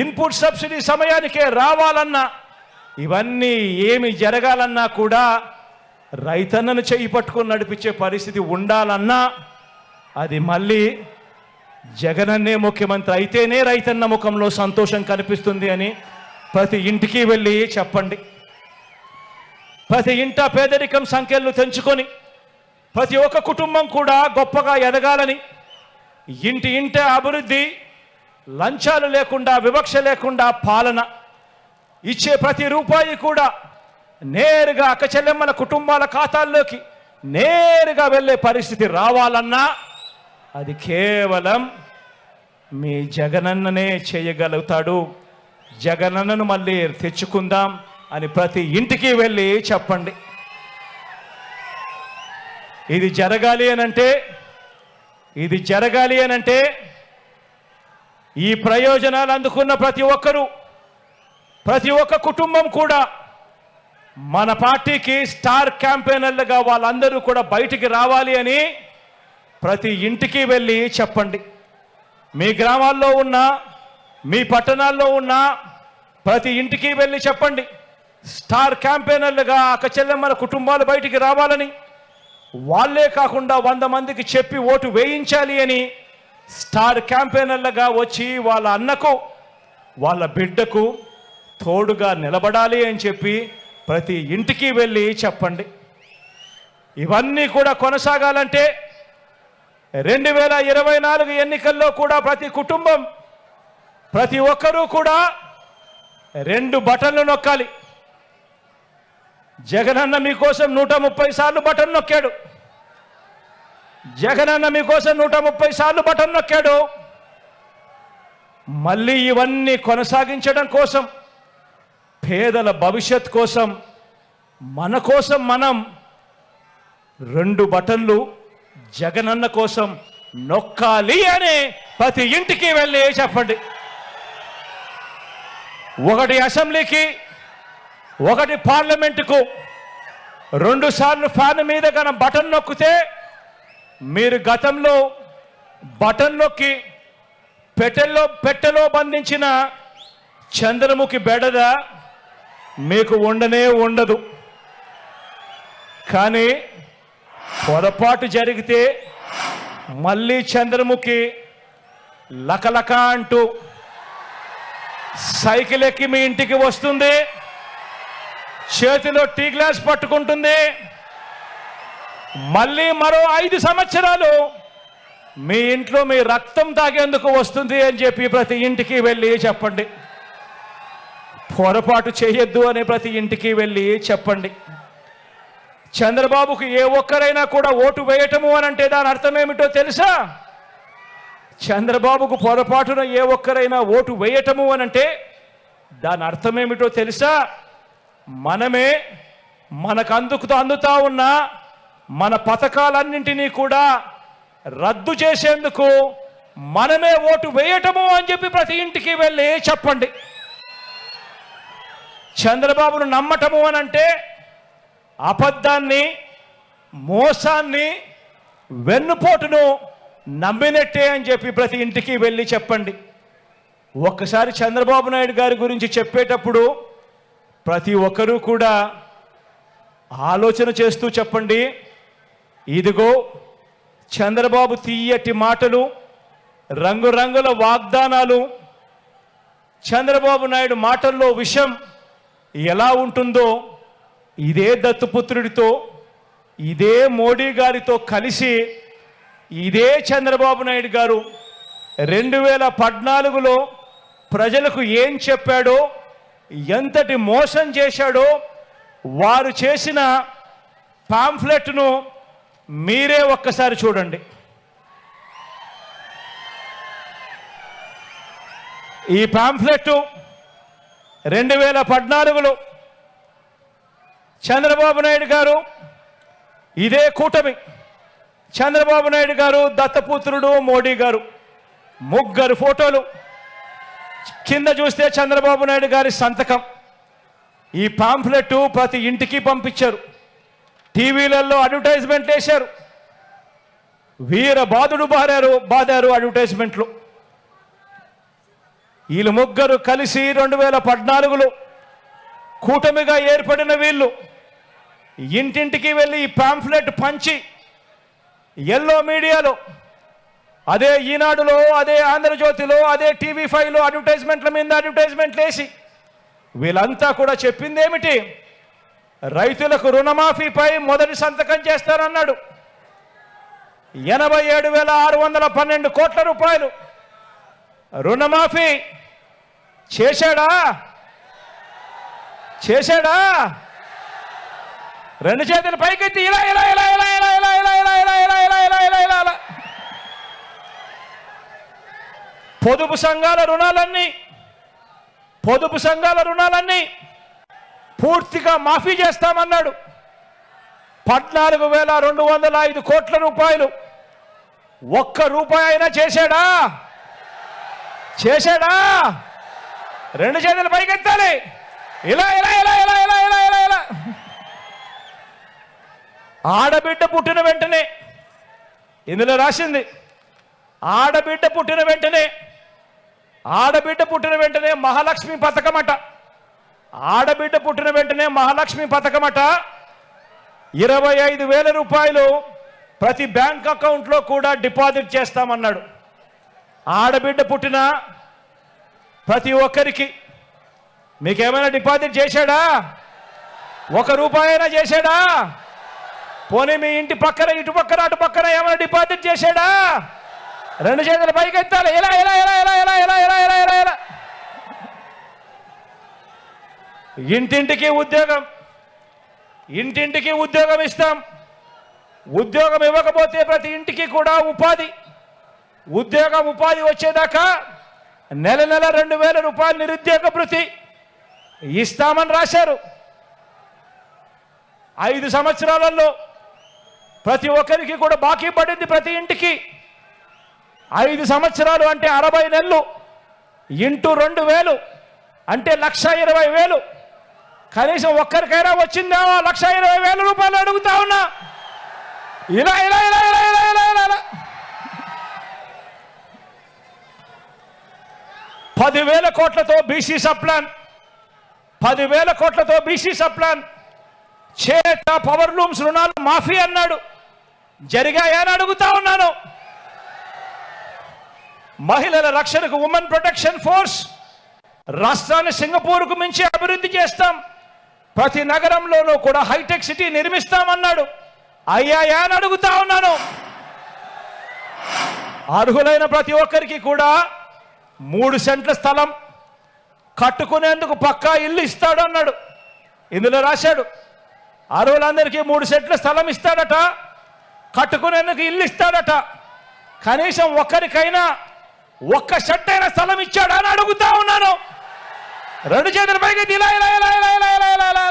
ఇన్పుట్ సబ్సిడీ సమయానికే రావాలన్నా, ఇవన్నీ ఏమి జరగాలన్నా కూడా రైతన్నను చేయి పట్టుకొని నడిపించే పరిస్థితి ఉండాలన్నా అది మళ్ళీ జగనన్నే ముఖ్యమంత్రి అయితేనే రైతన్న ముఖంలో సంతోషం కనిపిస్తుంది అని ప్రతి ఇంటికి వెళ్ళి చెప్పండి. ప్రతి ఇంట పేదరికం సంఖ్యలు తెంచుకొని ప్రతి ఒక్క కుటుంబం కూడా గొప్పగా ఎదగాలని, ఇంట అభివృద్ధి, లంచాలు లేకుండా, వివక్ష లేకుండా పాలన, ఇచ్చే ప్రతి రూపాయి కూడా నేరుగా అక్కచెల్లెమ్మల కుటుంబాల ఖాతాల్లోకి నేరుగా వెళ్ళే పరిస్థితి రావాలన్నా అది కేవలం మీ జగనన్ననే చేయగలుగుతాడు. జగనన్నను మళ్ళీ తెచ్చుకుందాం అని ప్రతి ఇంటికి వెళ్ళి చెప్పండి. ఇది జరగాలి అనంటే ఈ ప్రయోజనాలు అందుకున్న ప్రతి ఒక్కరూ, ప్రతి ఒక్క కుటుంబం కూడా మన పార్టీకి స్టార్ క్యాంపెయినర్లుగా వాళ్ళందరూ కూడా బయటికి రావాలి అని ప్రతి ఇంటికి వెళ్ళి చెప్పండి. మీ గ్రామాల్లో ఉన్న, మీ పట్టణాల్లో ఉన్న ప్రతి ఇంటికి వెళ్ళి చెప్పండి. స్టార్ క్యాంపెయినర్లుగా అక్కచెల్లెమ్మల కుటుంబాలు బయటికి రావాలని, వాళ్ళే కాకుండా 100 మందికి చెప్పి ఓటు వేయించాలి అని స్టార్ క్యాంపెయినర్లుగా వచ్చి వాళ్ళ అన్నకు, వాళ్ళ బిడ్డకు తోడుగా నిలబడాలి అని చెప్పి ప్రతి ఇంటికి వెళ్ళి చెప్పండి. ఇవన్నీ కూడా కొనసాగాలంటే 2024 ఎన్నికల్లో కూడా ప్రతి కుటుంబం, ప్రతి ఒక్కరూ కూడా 2 బటన్లు నొక్కాలి. జగనన్న మీకోసం 130 సార్లు బటన్ నొక్కాడు. జగనన్న మీకోసం 130 సార్లు బటన్ నొక్కాడు. మళ్ళీ ఇవన్నీ కొనసాగించడం కోసం, పేదల భవిష్యత్ కోసం, మన కోసం మనం 2 బటన్లు జగనన్న కోసం నొక్కాలి అని ప్రతి ఇంటికి వెళ్ళి చెప్పండి. ఒకటి అసెంబ్లీకి, ఒకటి పార్లమెంటుకు 2 సార్లు ఫ్యాన్ మీద కనుక బటన్ నొక్కితే మీరు గతంలో బటన్ నొక్కి పెట్టెలో బంధించిన చంద్రముఖి బెడద మీకు ఉండనే ఉండదు. కానీ పొరపాటు జరిగితే మళ్ళీ చంద్రముఖి లకలక అంటూ సైకిల్ ఎక్కి మీ ఇంటికి వస్తుంది, చేతిలో టీ గ్లాస్ పట్టుకుంటుంది. మళ్ళీ మరో 5 సంవత్సరాలు మీ ఇంట్లో మీ రక్తం తాగేందుకు వస్తుంది అని చెప్పి ప్రతి ఇంటికి వెళ్ళి చెప్పండి. పొరపాటు చేయొద్దు అని ప్రతి ఇంటికి వెళ్ళి చెప్పండి. చంద్రబాబుకు ఏ ఒక్కరైనా కూడా ఓటు వేయటము అని అంటే దాని అర్థం ఏమిటో తెలుసా? చంద్రబాబుకు పొరపాటున ఏ ఒక్కరైనా ఓటు వేయటము అని అంటే దాని అర్థం ఏమిటో తెలుసా? మనమే మనకు అందుతా ఉన్న మన పథకాలన్నింటినీ కూడా రద్దు చేసేందుకు మనమే ఓటు వేయటము అని చెప్పి ప్రతి ఇంటికి వెళ్ళి చెప్పండి. చంద్రబాబును నమ్మటము అని అంటే అబద్ధాన్ని, మోసాన్ని, వెన్నుపోటును నమ్మినట్టే అని చెప్పి ప్రతి ఇంటికి వెళ్ళి చెప్పండి. ఒక్కసారి చంద్రబాబు నాయుడు గారి గురించి చెప్పేటప్పుడు ప్రతి ఒక్కరూ కూడా ఆలోచన చేస్తూ చెప్పండి. ఇదిగో చంద్రబాబు తీయటి మాటలు, రంగురంగుల వాగ్దానాలు, చంద్రబాబు నాయుడు మాటల్లో విషయం ఎలా ఉంటుందో ఇదే దత్తుపుత్రుడితో, ఇదే మోడీ గారితో కలిసి ఇదే చంద్రబాబు నాయుడు గారు 2014లో ప్రజలకు ఏం చెప్పాడో, ఎంతటి మోసం చేశాడో వారు చేసిన పాంఫ్లెట్ను మీరే ఒక్కసారి చూడండి. ఈ పాంఫ్లెట్ 2014లో చంద్రబాబు నాయుడు గారు, ఇదే కూటమి, చంద్రబాబు నాయుడు గారు, దత్తపుత్రుడు మోడీ గారు, ముగ్గురు ఫోటోలు, కింద చూస్తే చంద్రబాబు నాయుడు గారి సంతకం. ఈ పాంఫ్లెట్ ప్రతి ఇంటికి పంపించారు. టీవీలలో అడ్వర్టైజ్మెంట్లు వేశారు. వీర బాధుడు బాదారు అడ్వర్టైజ్మెంట్లు. వీళ్ళు ముగ్గురు కలిసి 2014లో కూటమిగా ఏర్పడిన వీళ్ళు ఇంటింటికి వెళ్ళి ఈ పాంఫ్లెట్ పంచి ఎల్లో మీడియాలో, అదే ఈనాడులో, అదే ఆంధ్రజ్యోతిలో, అదే TV5లో అడ్వర్టైజ్మెంట్ల మీద అడ్వర్టైజ్మెంట్లు వేసి వీళ్ళంతా కూడా చెప్పింది ఏమిటి? రైతులకు రుణమాఫీపై మొదటి సంతకం చేస్తారన్నాడు. 87,612 కోట్ల రూపాయలు రుణమాఫీ చేశాడా? రెండు చేతులు పైకెత్తి ఇలా ఇలా ఇలా ఇలా ఇలా ఇలా ఇలా ఇలా ఇలా ఇలా ఇలా ఇలా ఇలా ఇలా ఇలా. పొదుపు సంఘాల రుణాలన్నీ పూర్తిగా మాఫీ చేస్తామన్నాడు. 14,205 కోట్ల రూపాయలు. ఒక్క రూపాయి అయినా చేశాడా? చేశాడా? రెండు చేతులు పైకెత్తాలి. ఇలా ఇలా ఇలా ఇలా ఇలా ఇలా ఇలా ఇలా. ఆడబిడ్డ పుట్టిన వెంటనే, ఇందులో రాసింది ఆడబిడ్డ పుట్టిన వెంటనే మహాలక్ష్మి పథకమట. ఆడబిడ్డ పుట్టిన వెంటనే మహాలక్ష్మి పథకమట. 25,000 రూపాయలు ప్రతి బ్యాంక్ అకౌంట్లో కూడా డిపాజిట్ చేస్తామన్నాడు. ఆడబిడ్డ పుట్టిన ప్రతి ఒక్కరికి మీకేమైనా డిపాజిట్ చేశాడా? 1 రూపాయి అయినా చేశాడా? పోనీ మీ ఇంటి పక్కన, ఇటు పక్కన, అటు పక్కన ఏమైనా డిపాజిట్ చేశాడా? రెండు చేతులు పైకెత్తాలి. ఇలా ఇలా ఇలా ఇలా ఇలా ఇలా ఇలా ఇలా ఇలా ఇలా. ఇంటింటికి ఉద్యోగం ఇస్తాం. ఉద్యోగం ఇవ్వకపోతే ప్రతి ఇంటికి కూడా ఉపాధి వచ్చేదాకా నెల 2,000 రూపాయలు నిరుద్యోగ భృతి ఇస్తామని రాశారు. 5 సంవత్సరాలలో ప్రతి ఒక్కరికి కూడా బాకీ పడింది. ప్రతి ఇంటికి 5 సంవత్సరాలు అంటే 60 నెలలు ఇంటూ 2,000 అంటే 1,20,000. కనీసం ఒక్కరికైనా వచ్చిందా? 1,20,000 రూపాయలు అడుగుతా ఉన్నా. ఇలా ఇలా ఇలా ఇలా ఇలా ఇలా ఇలా ఇలా. 10,000 కోట్లతో బీసీ సప్లాన్, 10,000 కోట్లతో బీసీ సప్లాన్. చేత పవర్ లూమ్స్ రుణాలు మాఫీ అన్నాడు. జరిగాయని అడుగుతా ఉన్నాను. మహిళల రక్షణకు ఉమెన్ ప్రొటెక్షన్ ఫోర్స్, రాష్ట్రాన్ని సింగపూర్కు మించి అభివృద్ధి చేస్తాం, ప్రతి నగరంలోనూ కూడా హైటెక్ సిటీ నిర్మిస్తామన్నాడు. అయ్యాయా అని అడుగుతా ఉన్నాను. అర్హులైన ప్రతి ఒక్కరికి కూడా 3 సెంట్ల స్థలం కట్టుకునేందుకు పక్కా ఇల్లు ఇస్తాడు అన్నాడు. ఇందులో రాశాడు అర్హులందరికీ 3 సెంట్ల స్థలం ఇస్తాడట, కట్టుకునేందుకు ఇల్లు ఇస్తాడట. కనీసం ఒక్కరికైనా 1 సెంట్ అయిన స్థలం ఇచ్చాడా అని అడుగుతా ఉన్నాను. రెండు చేతుల పైకి ఇలా ఇలా ఇలా ఇలా ఇలా ఇలా ఇలా ఇలా.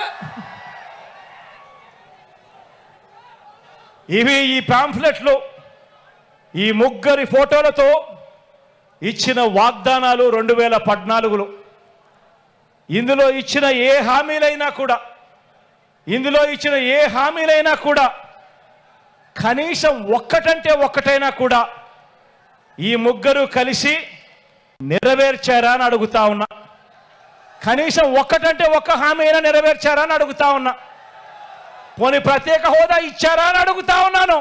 ఇవి ఈ పాంఫ్లెట్లు, ఈ ముగ్గురి ఫోటోలతో ఇచ్చిన వాగ్దానాలు 2014లో. ఇందులో ఇచ్చిన ఏ హామీలైనా కూడా కనీసం ఒక్కటైనా కూడా ఈ ముగ్గురు కలిసి నెరవేర్చారా అని అడుగుతా ఉన్నా. కనీసం ఒక్క హామీ అయినా నెరవేర్చారా అని అడుగుతా ఉన్నా. పోనీ ప్రత్యేక హోదా ఇచ్చారా అని అడుగుతా ఉన్నాను.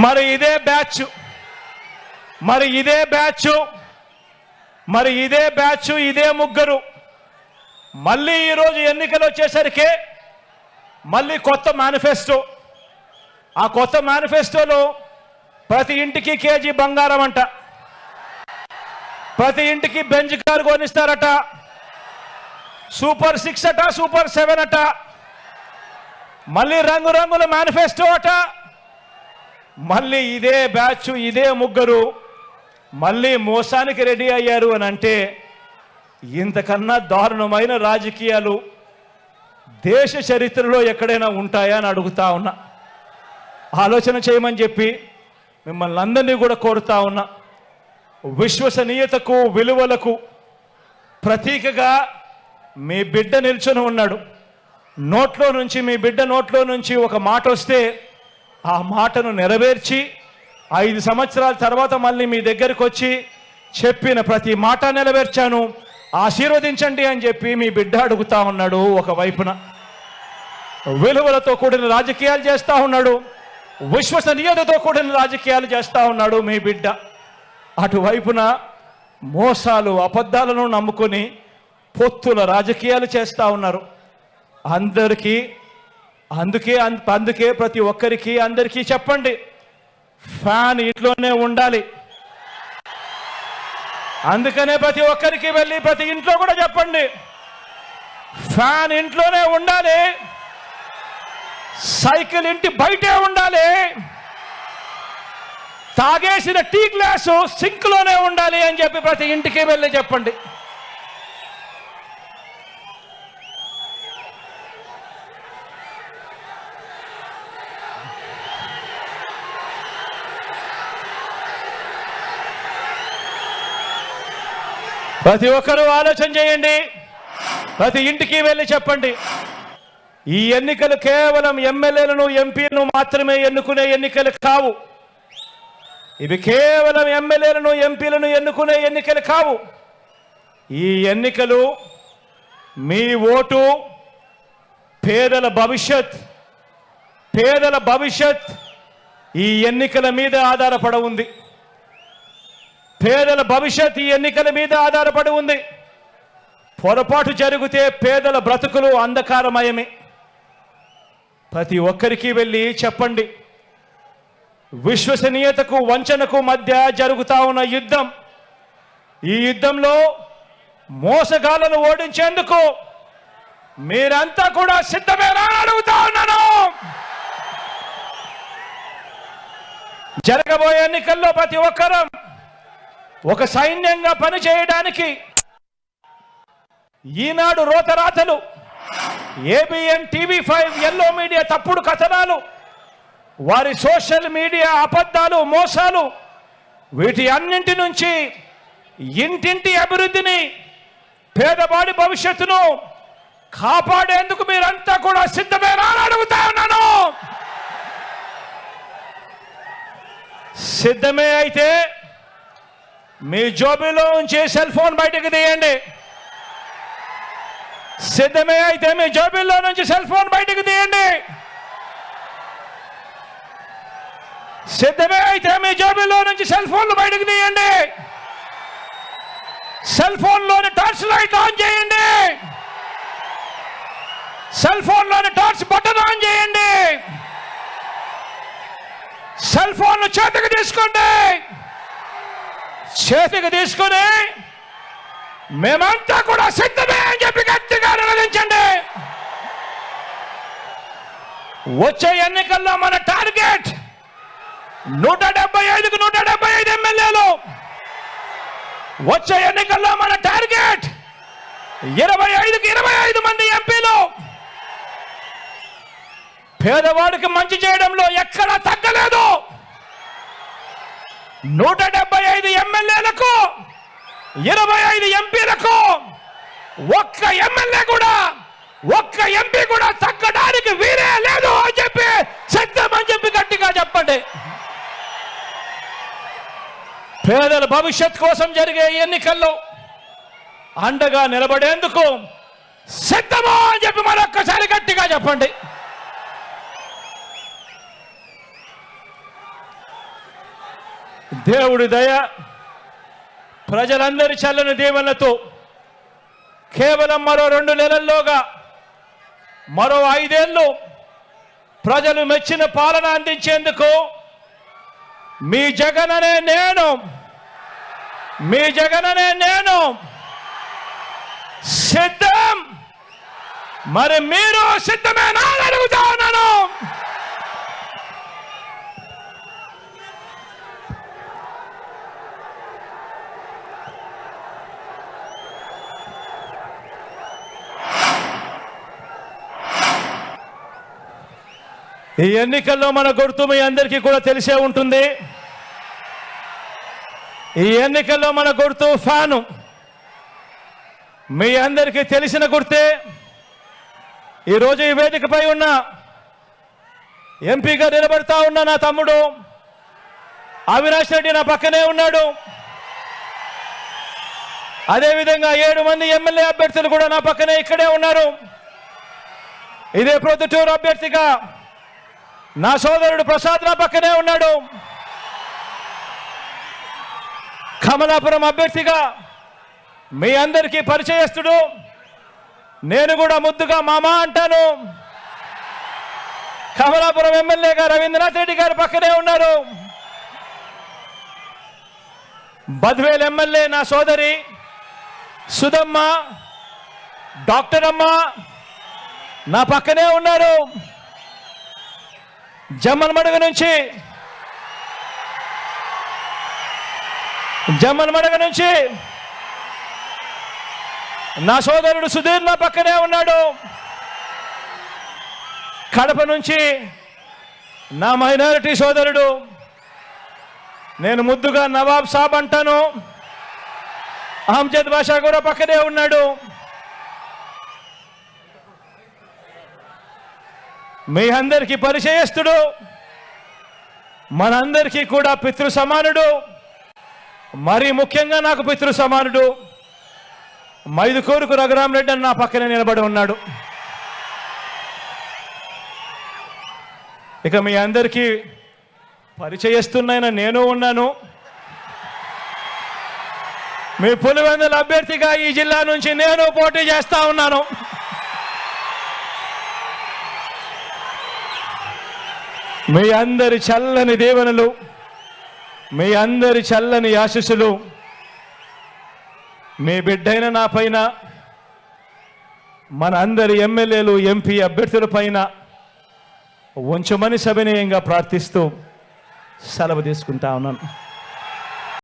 మరి ఇదే బ్యాచ్ ఇదే ముగ్గురు మళ్ళీ ఈరోజు ఎన్నికలు వచ్చేసరికి మళ్ళీ కొత్త మేనిఫెస్టో. ఆ కొత్త మేనిఫెస్టోలో ప్రతి ఇంటికి కేజీ బంగారం అంట, ప్రతి ఇంటికి బెంజ్ కారు కొనిస్తారట, సూపర్ 6 అట, సూపర్ 7 అట, మళ్ళీ రంగురంగుల మేనిఫెస్టో అట. మళ్ళీ ఇదే బ్యాచ్ ఇదే ముగ్గురు మళ్ళీ మోసానికి రెడీ అయ్యారు అని అంటే ఇంతకన్నా దారుణమైన రాజకీయాలు దేశ చరిత్రలో ఎక్కడైనా ఉంటాయా అని అడుగుతా ఉన్నా. ఆలోచన చేయమని చెప్పి మిమ్మల్ని అందరినీ కూడా కోరుతా ఉన్నా. విశ్వసనీయతకు విలువలకు ప్రతీకగా మీ బిడ్డ నిల్చొని ఉన్నాడు. మీ బిడ్డ నోట్లో నుంచి ఒక మాట వస్తే ఆ మాటను నెరవేర్చి 5 సంవత్సరాల తర్వాత మళ్ళీ మీ దగ్గరికి వచ్చి చెప్పిన ప్రతి మాట నెరవేర్చాను, ఆశీర్వదించండి అని చెప్పి మీ బిడ్డ అడుగుతా ఉన్నాడు. ఒకవైపున విలువలతో కూడిన రాజకీయాలు చేస్తూ ఉన్నాడు, విశ్వసనీయతతో కూడిన రాజకీయాలు చేస్తూ ఉన్నాడు మీ బిడ్డ. అటువైపున మోసాలు అబద్ధాలను నమ్ముకొని పొత్తుల రాజకీయాలు చేస్తూ ఉన్నారు. అందుకే ప్రతి ఒక్కరికి అందరికీ చెప్పండి, ఫ్యాన్ ఇంట్లోనే ఉండాలి. అందుకనే ప్రతి ఒక్కరికి వెళ్ళి ప్రతి ఇంట్లో కూడా చెప్పండి, ఫ్యాన్ ఇంట్లోనే ఉండాలి, సైకిల్ ఇంటి బయటే ఉండాలి, తాగేసిన టీ గ్లాసు సింక్లోనే ఉండాలి అని చెప్పి ప్రతి ఇంటికి వెళ్ళి చెప్పండి. ప్రతి ఒక్కరూ ఆలోచన చేయండి, ప్రతి ఇంటికి వెళ్ళి చెప్పండి. ఈ ఎన్నికలు కేవలం ఎమ్మెల్యేలను ఎంపీలను మాత్రమే ఎన్నుకునే ఎన్నికలు కావు. ఇవి కేవలం ఎమ్మెల్యేలను ఎంపీలను ఎన్నుకునే ఎన్నికలు కావు. ఈ ఎన్నికలు మీ ఓటు పేదల భవిష్యత్ ఈ ఎన్నికల మీద ఆధారపడి ఉంది. పేదల భవిష్యత్ ఈ ఎన్నికల మీద ఆధారపడి ఉంది. పొరపాటు జరిగితే పేదల బ్రతుకులు అంధకారమయమే. ప్రతి ఒక్కరికి వెళ్ళి చెప్పండి. విశ్వసనీయతకు వంచనకు మధ్య జరుగుతా ఉన్న యుద్ధం, ఈ యుద్ధంలో మోసగాళ్లను ఓడించేందుకు మీరంతా కూడా సిద్ధమేనా అడుగుతా ఉన్నాను. జరగబోయే ఎన్నికల్లో ప్రతి ఒక్కరం ఒక సైన్యంగా పనిచేయడానికి ఈనాడు రోతరాతలు, ఏబిఎన్, టీవీ5, ఎల్లో మీడియా తప్పుడు కథనాలు, వారి సోషల్ మీడియా అబద్ధాలు, మోసాలు, వీటి అన్నింటి నుంచి ఇంటింటి అభివృద్ధిని, పేదవాడి భవిష్యత్తును కాపాడేందుకు మీరంతా కూడా సిద్ధమేనా అని అడుగుతా ఉన్నాను. సిద్ధమే అయితే మీ జోబీలో ఉంచి సెల్ ఫోన్ బయటకు తీయండి. సిద్ధమే అయితే మీ జోబీల్లో నుంచి సెల్ ఫోన్ బయటకు తీయండి. సిద్ధమే అయితే మీ జోబీలో నుంచి సెల్ ఫోన్లు బయటకు తీయండి. సెల్ ఫోన్లోని టార్చ్ లైట్ ఆన్ చేయండి. సెల్ ఫోన్లోని టార్చ్ బటన్ ఆన్ చేయండి. సెల్ ఫోన్లు చేతికి తీసుకోండి. చేతికి తీసుకుని మేమంతా కూడా సిద్ధమే అని చెప్పి గట్టిగా నిలదించండి. వచ్చే ఎన్నికల్లో మన టార్గెట్ 175కు 175 ఎమ్మెల్యేలు. వచ్చే ఎన్నికల్లో మన టార్గెట్ 25కి 25 మంది ఎంపీలు. పేదవాడికి మంచి చేయడంలో ఎక్కడా తగ్గలేదు. 175 ఎమ్మెల్యేలకు 25 ఎంపీలకు ఒక్క ఎమ్మెల్యే కూడా, ఒక్క ఎంపీ కూడా తగ్గడానికి వీరే లేదు అని చెప్పి సిద్ధమని చెప్పి గట్టిగా చెప్పండి. పేదల భవిష్యత్ కోసం జరిగే ఎన్నికల్లో అండగా నిలబడేందుకు సిద్ధమా అని చెప్పి మరొక్కసారి గట్టిగా చెప్పండి. దేవుడి దయ, ప్రజలందరి చల్లని దీవెనలతో కేవలం మరో 2 నెలల్లోగా, మరో 5 ఏళ్ళు ప్రజలు మెచ్చిన పాలన అందించేందుకు మీ జగన్ అనే నేను సిద్ధం. మరి మీరు సిద్ధమేనా అని అడుగుతా ఉన్నాను. ఈ ఎన్నికల్లో మన గుర్తు మీ అందరికీ కూడా తెలిసే ఉంటుంది. ఈ ఎన్నికల్లో మన గుర్తు ఫ్యాను. మీ అందరికీ తెలిసిన గుర్తే. ఈరోజు ఈ వేదికపై ఉన్న ఎంపీగా నిలబడతా ఉన్న నా తమ్ముడు అవినాష్ రెడ్డి నా పక్కనే ఉన్నాడు. అదేవిధంగా 7 మంది ఎమ్మెల్యే అభ్యర్థులు కూడా నా పక్కనే ఇక్కడే ఉన్నారు. ఇదే ప్రొద్దుటూరు అభ్యర్థిగా నా సోదరుడు ప్రసాద్ నా పక్కనే ఉన్నాడు. కమలాపురం అభ్యర్థిగా మీ అందరికీ పరిచయస్తుడు, నేను కూడా ముద్దుగా మామా అంటాను. కమలాపురం ఎమ్మెల్యేగా రవీంద్రనాథ్ రెడ్డి గారు పక్కనే ఉన్నారు. బద్వేల్ ఎమ్మెల్యే నా సోదరి సుధమ్మ, డాక్టర్ అమ్మ నా పక్కనే ఉన్నారు. జమ్మన్మడుగు నుంచి జమ్మలమడగ నుంచి నా సోదరుడు సుధీర్ నా పక్కనే ఉన్నాడు. కడప నుంచి నా మైనారిటీ సోదరుడు, నేను ముద్దుగా నవాబ్ సాబ్ అంటాను, అహ్మద్ బాషా కూడా పక్కనే ఉన్నాడు. మీ అందరికీ పరిచయస్తుడు, మనందరికీ కూడా పితృ సమానుడు, మరీ ముఖ్యంగా నాకు పితృ సమానుడు మైదుకూరుకు రఘురామరెడ్డి అని నా పక్కనే నిలబడి ఉన్నాడు. ఇక మీ అందరికీ పరిచయస్తున్నైనా నేను ఉన్నాను. మీ పులివెందుల అభ్యర్థిగా ఈ జిల్లా నుంచి నేను పోటీ చేస్తా ఉన్నాను. మీ అందరి చల్లని దీవెనలు, మీ అందరి చల్లని ఆశీస్సులు మీ బిడ్డైన నా పైన, మన అందరి ఎమ్మెల్యేలు ఎంపీ అభ్యర్థుల పైన ఉంచమని సవినయంగా ప్రార్థిస్తూ సెలవు తీసుకుంటా ఉన్నాను.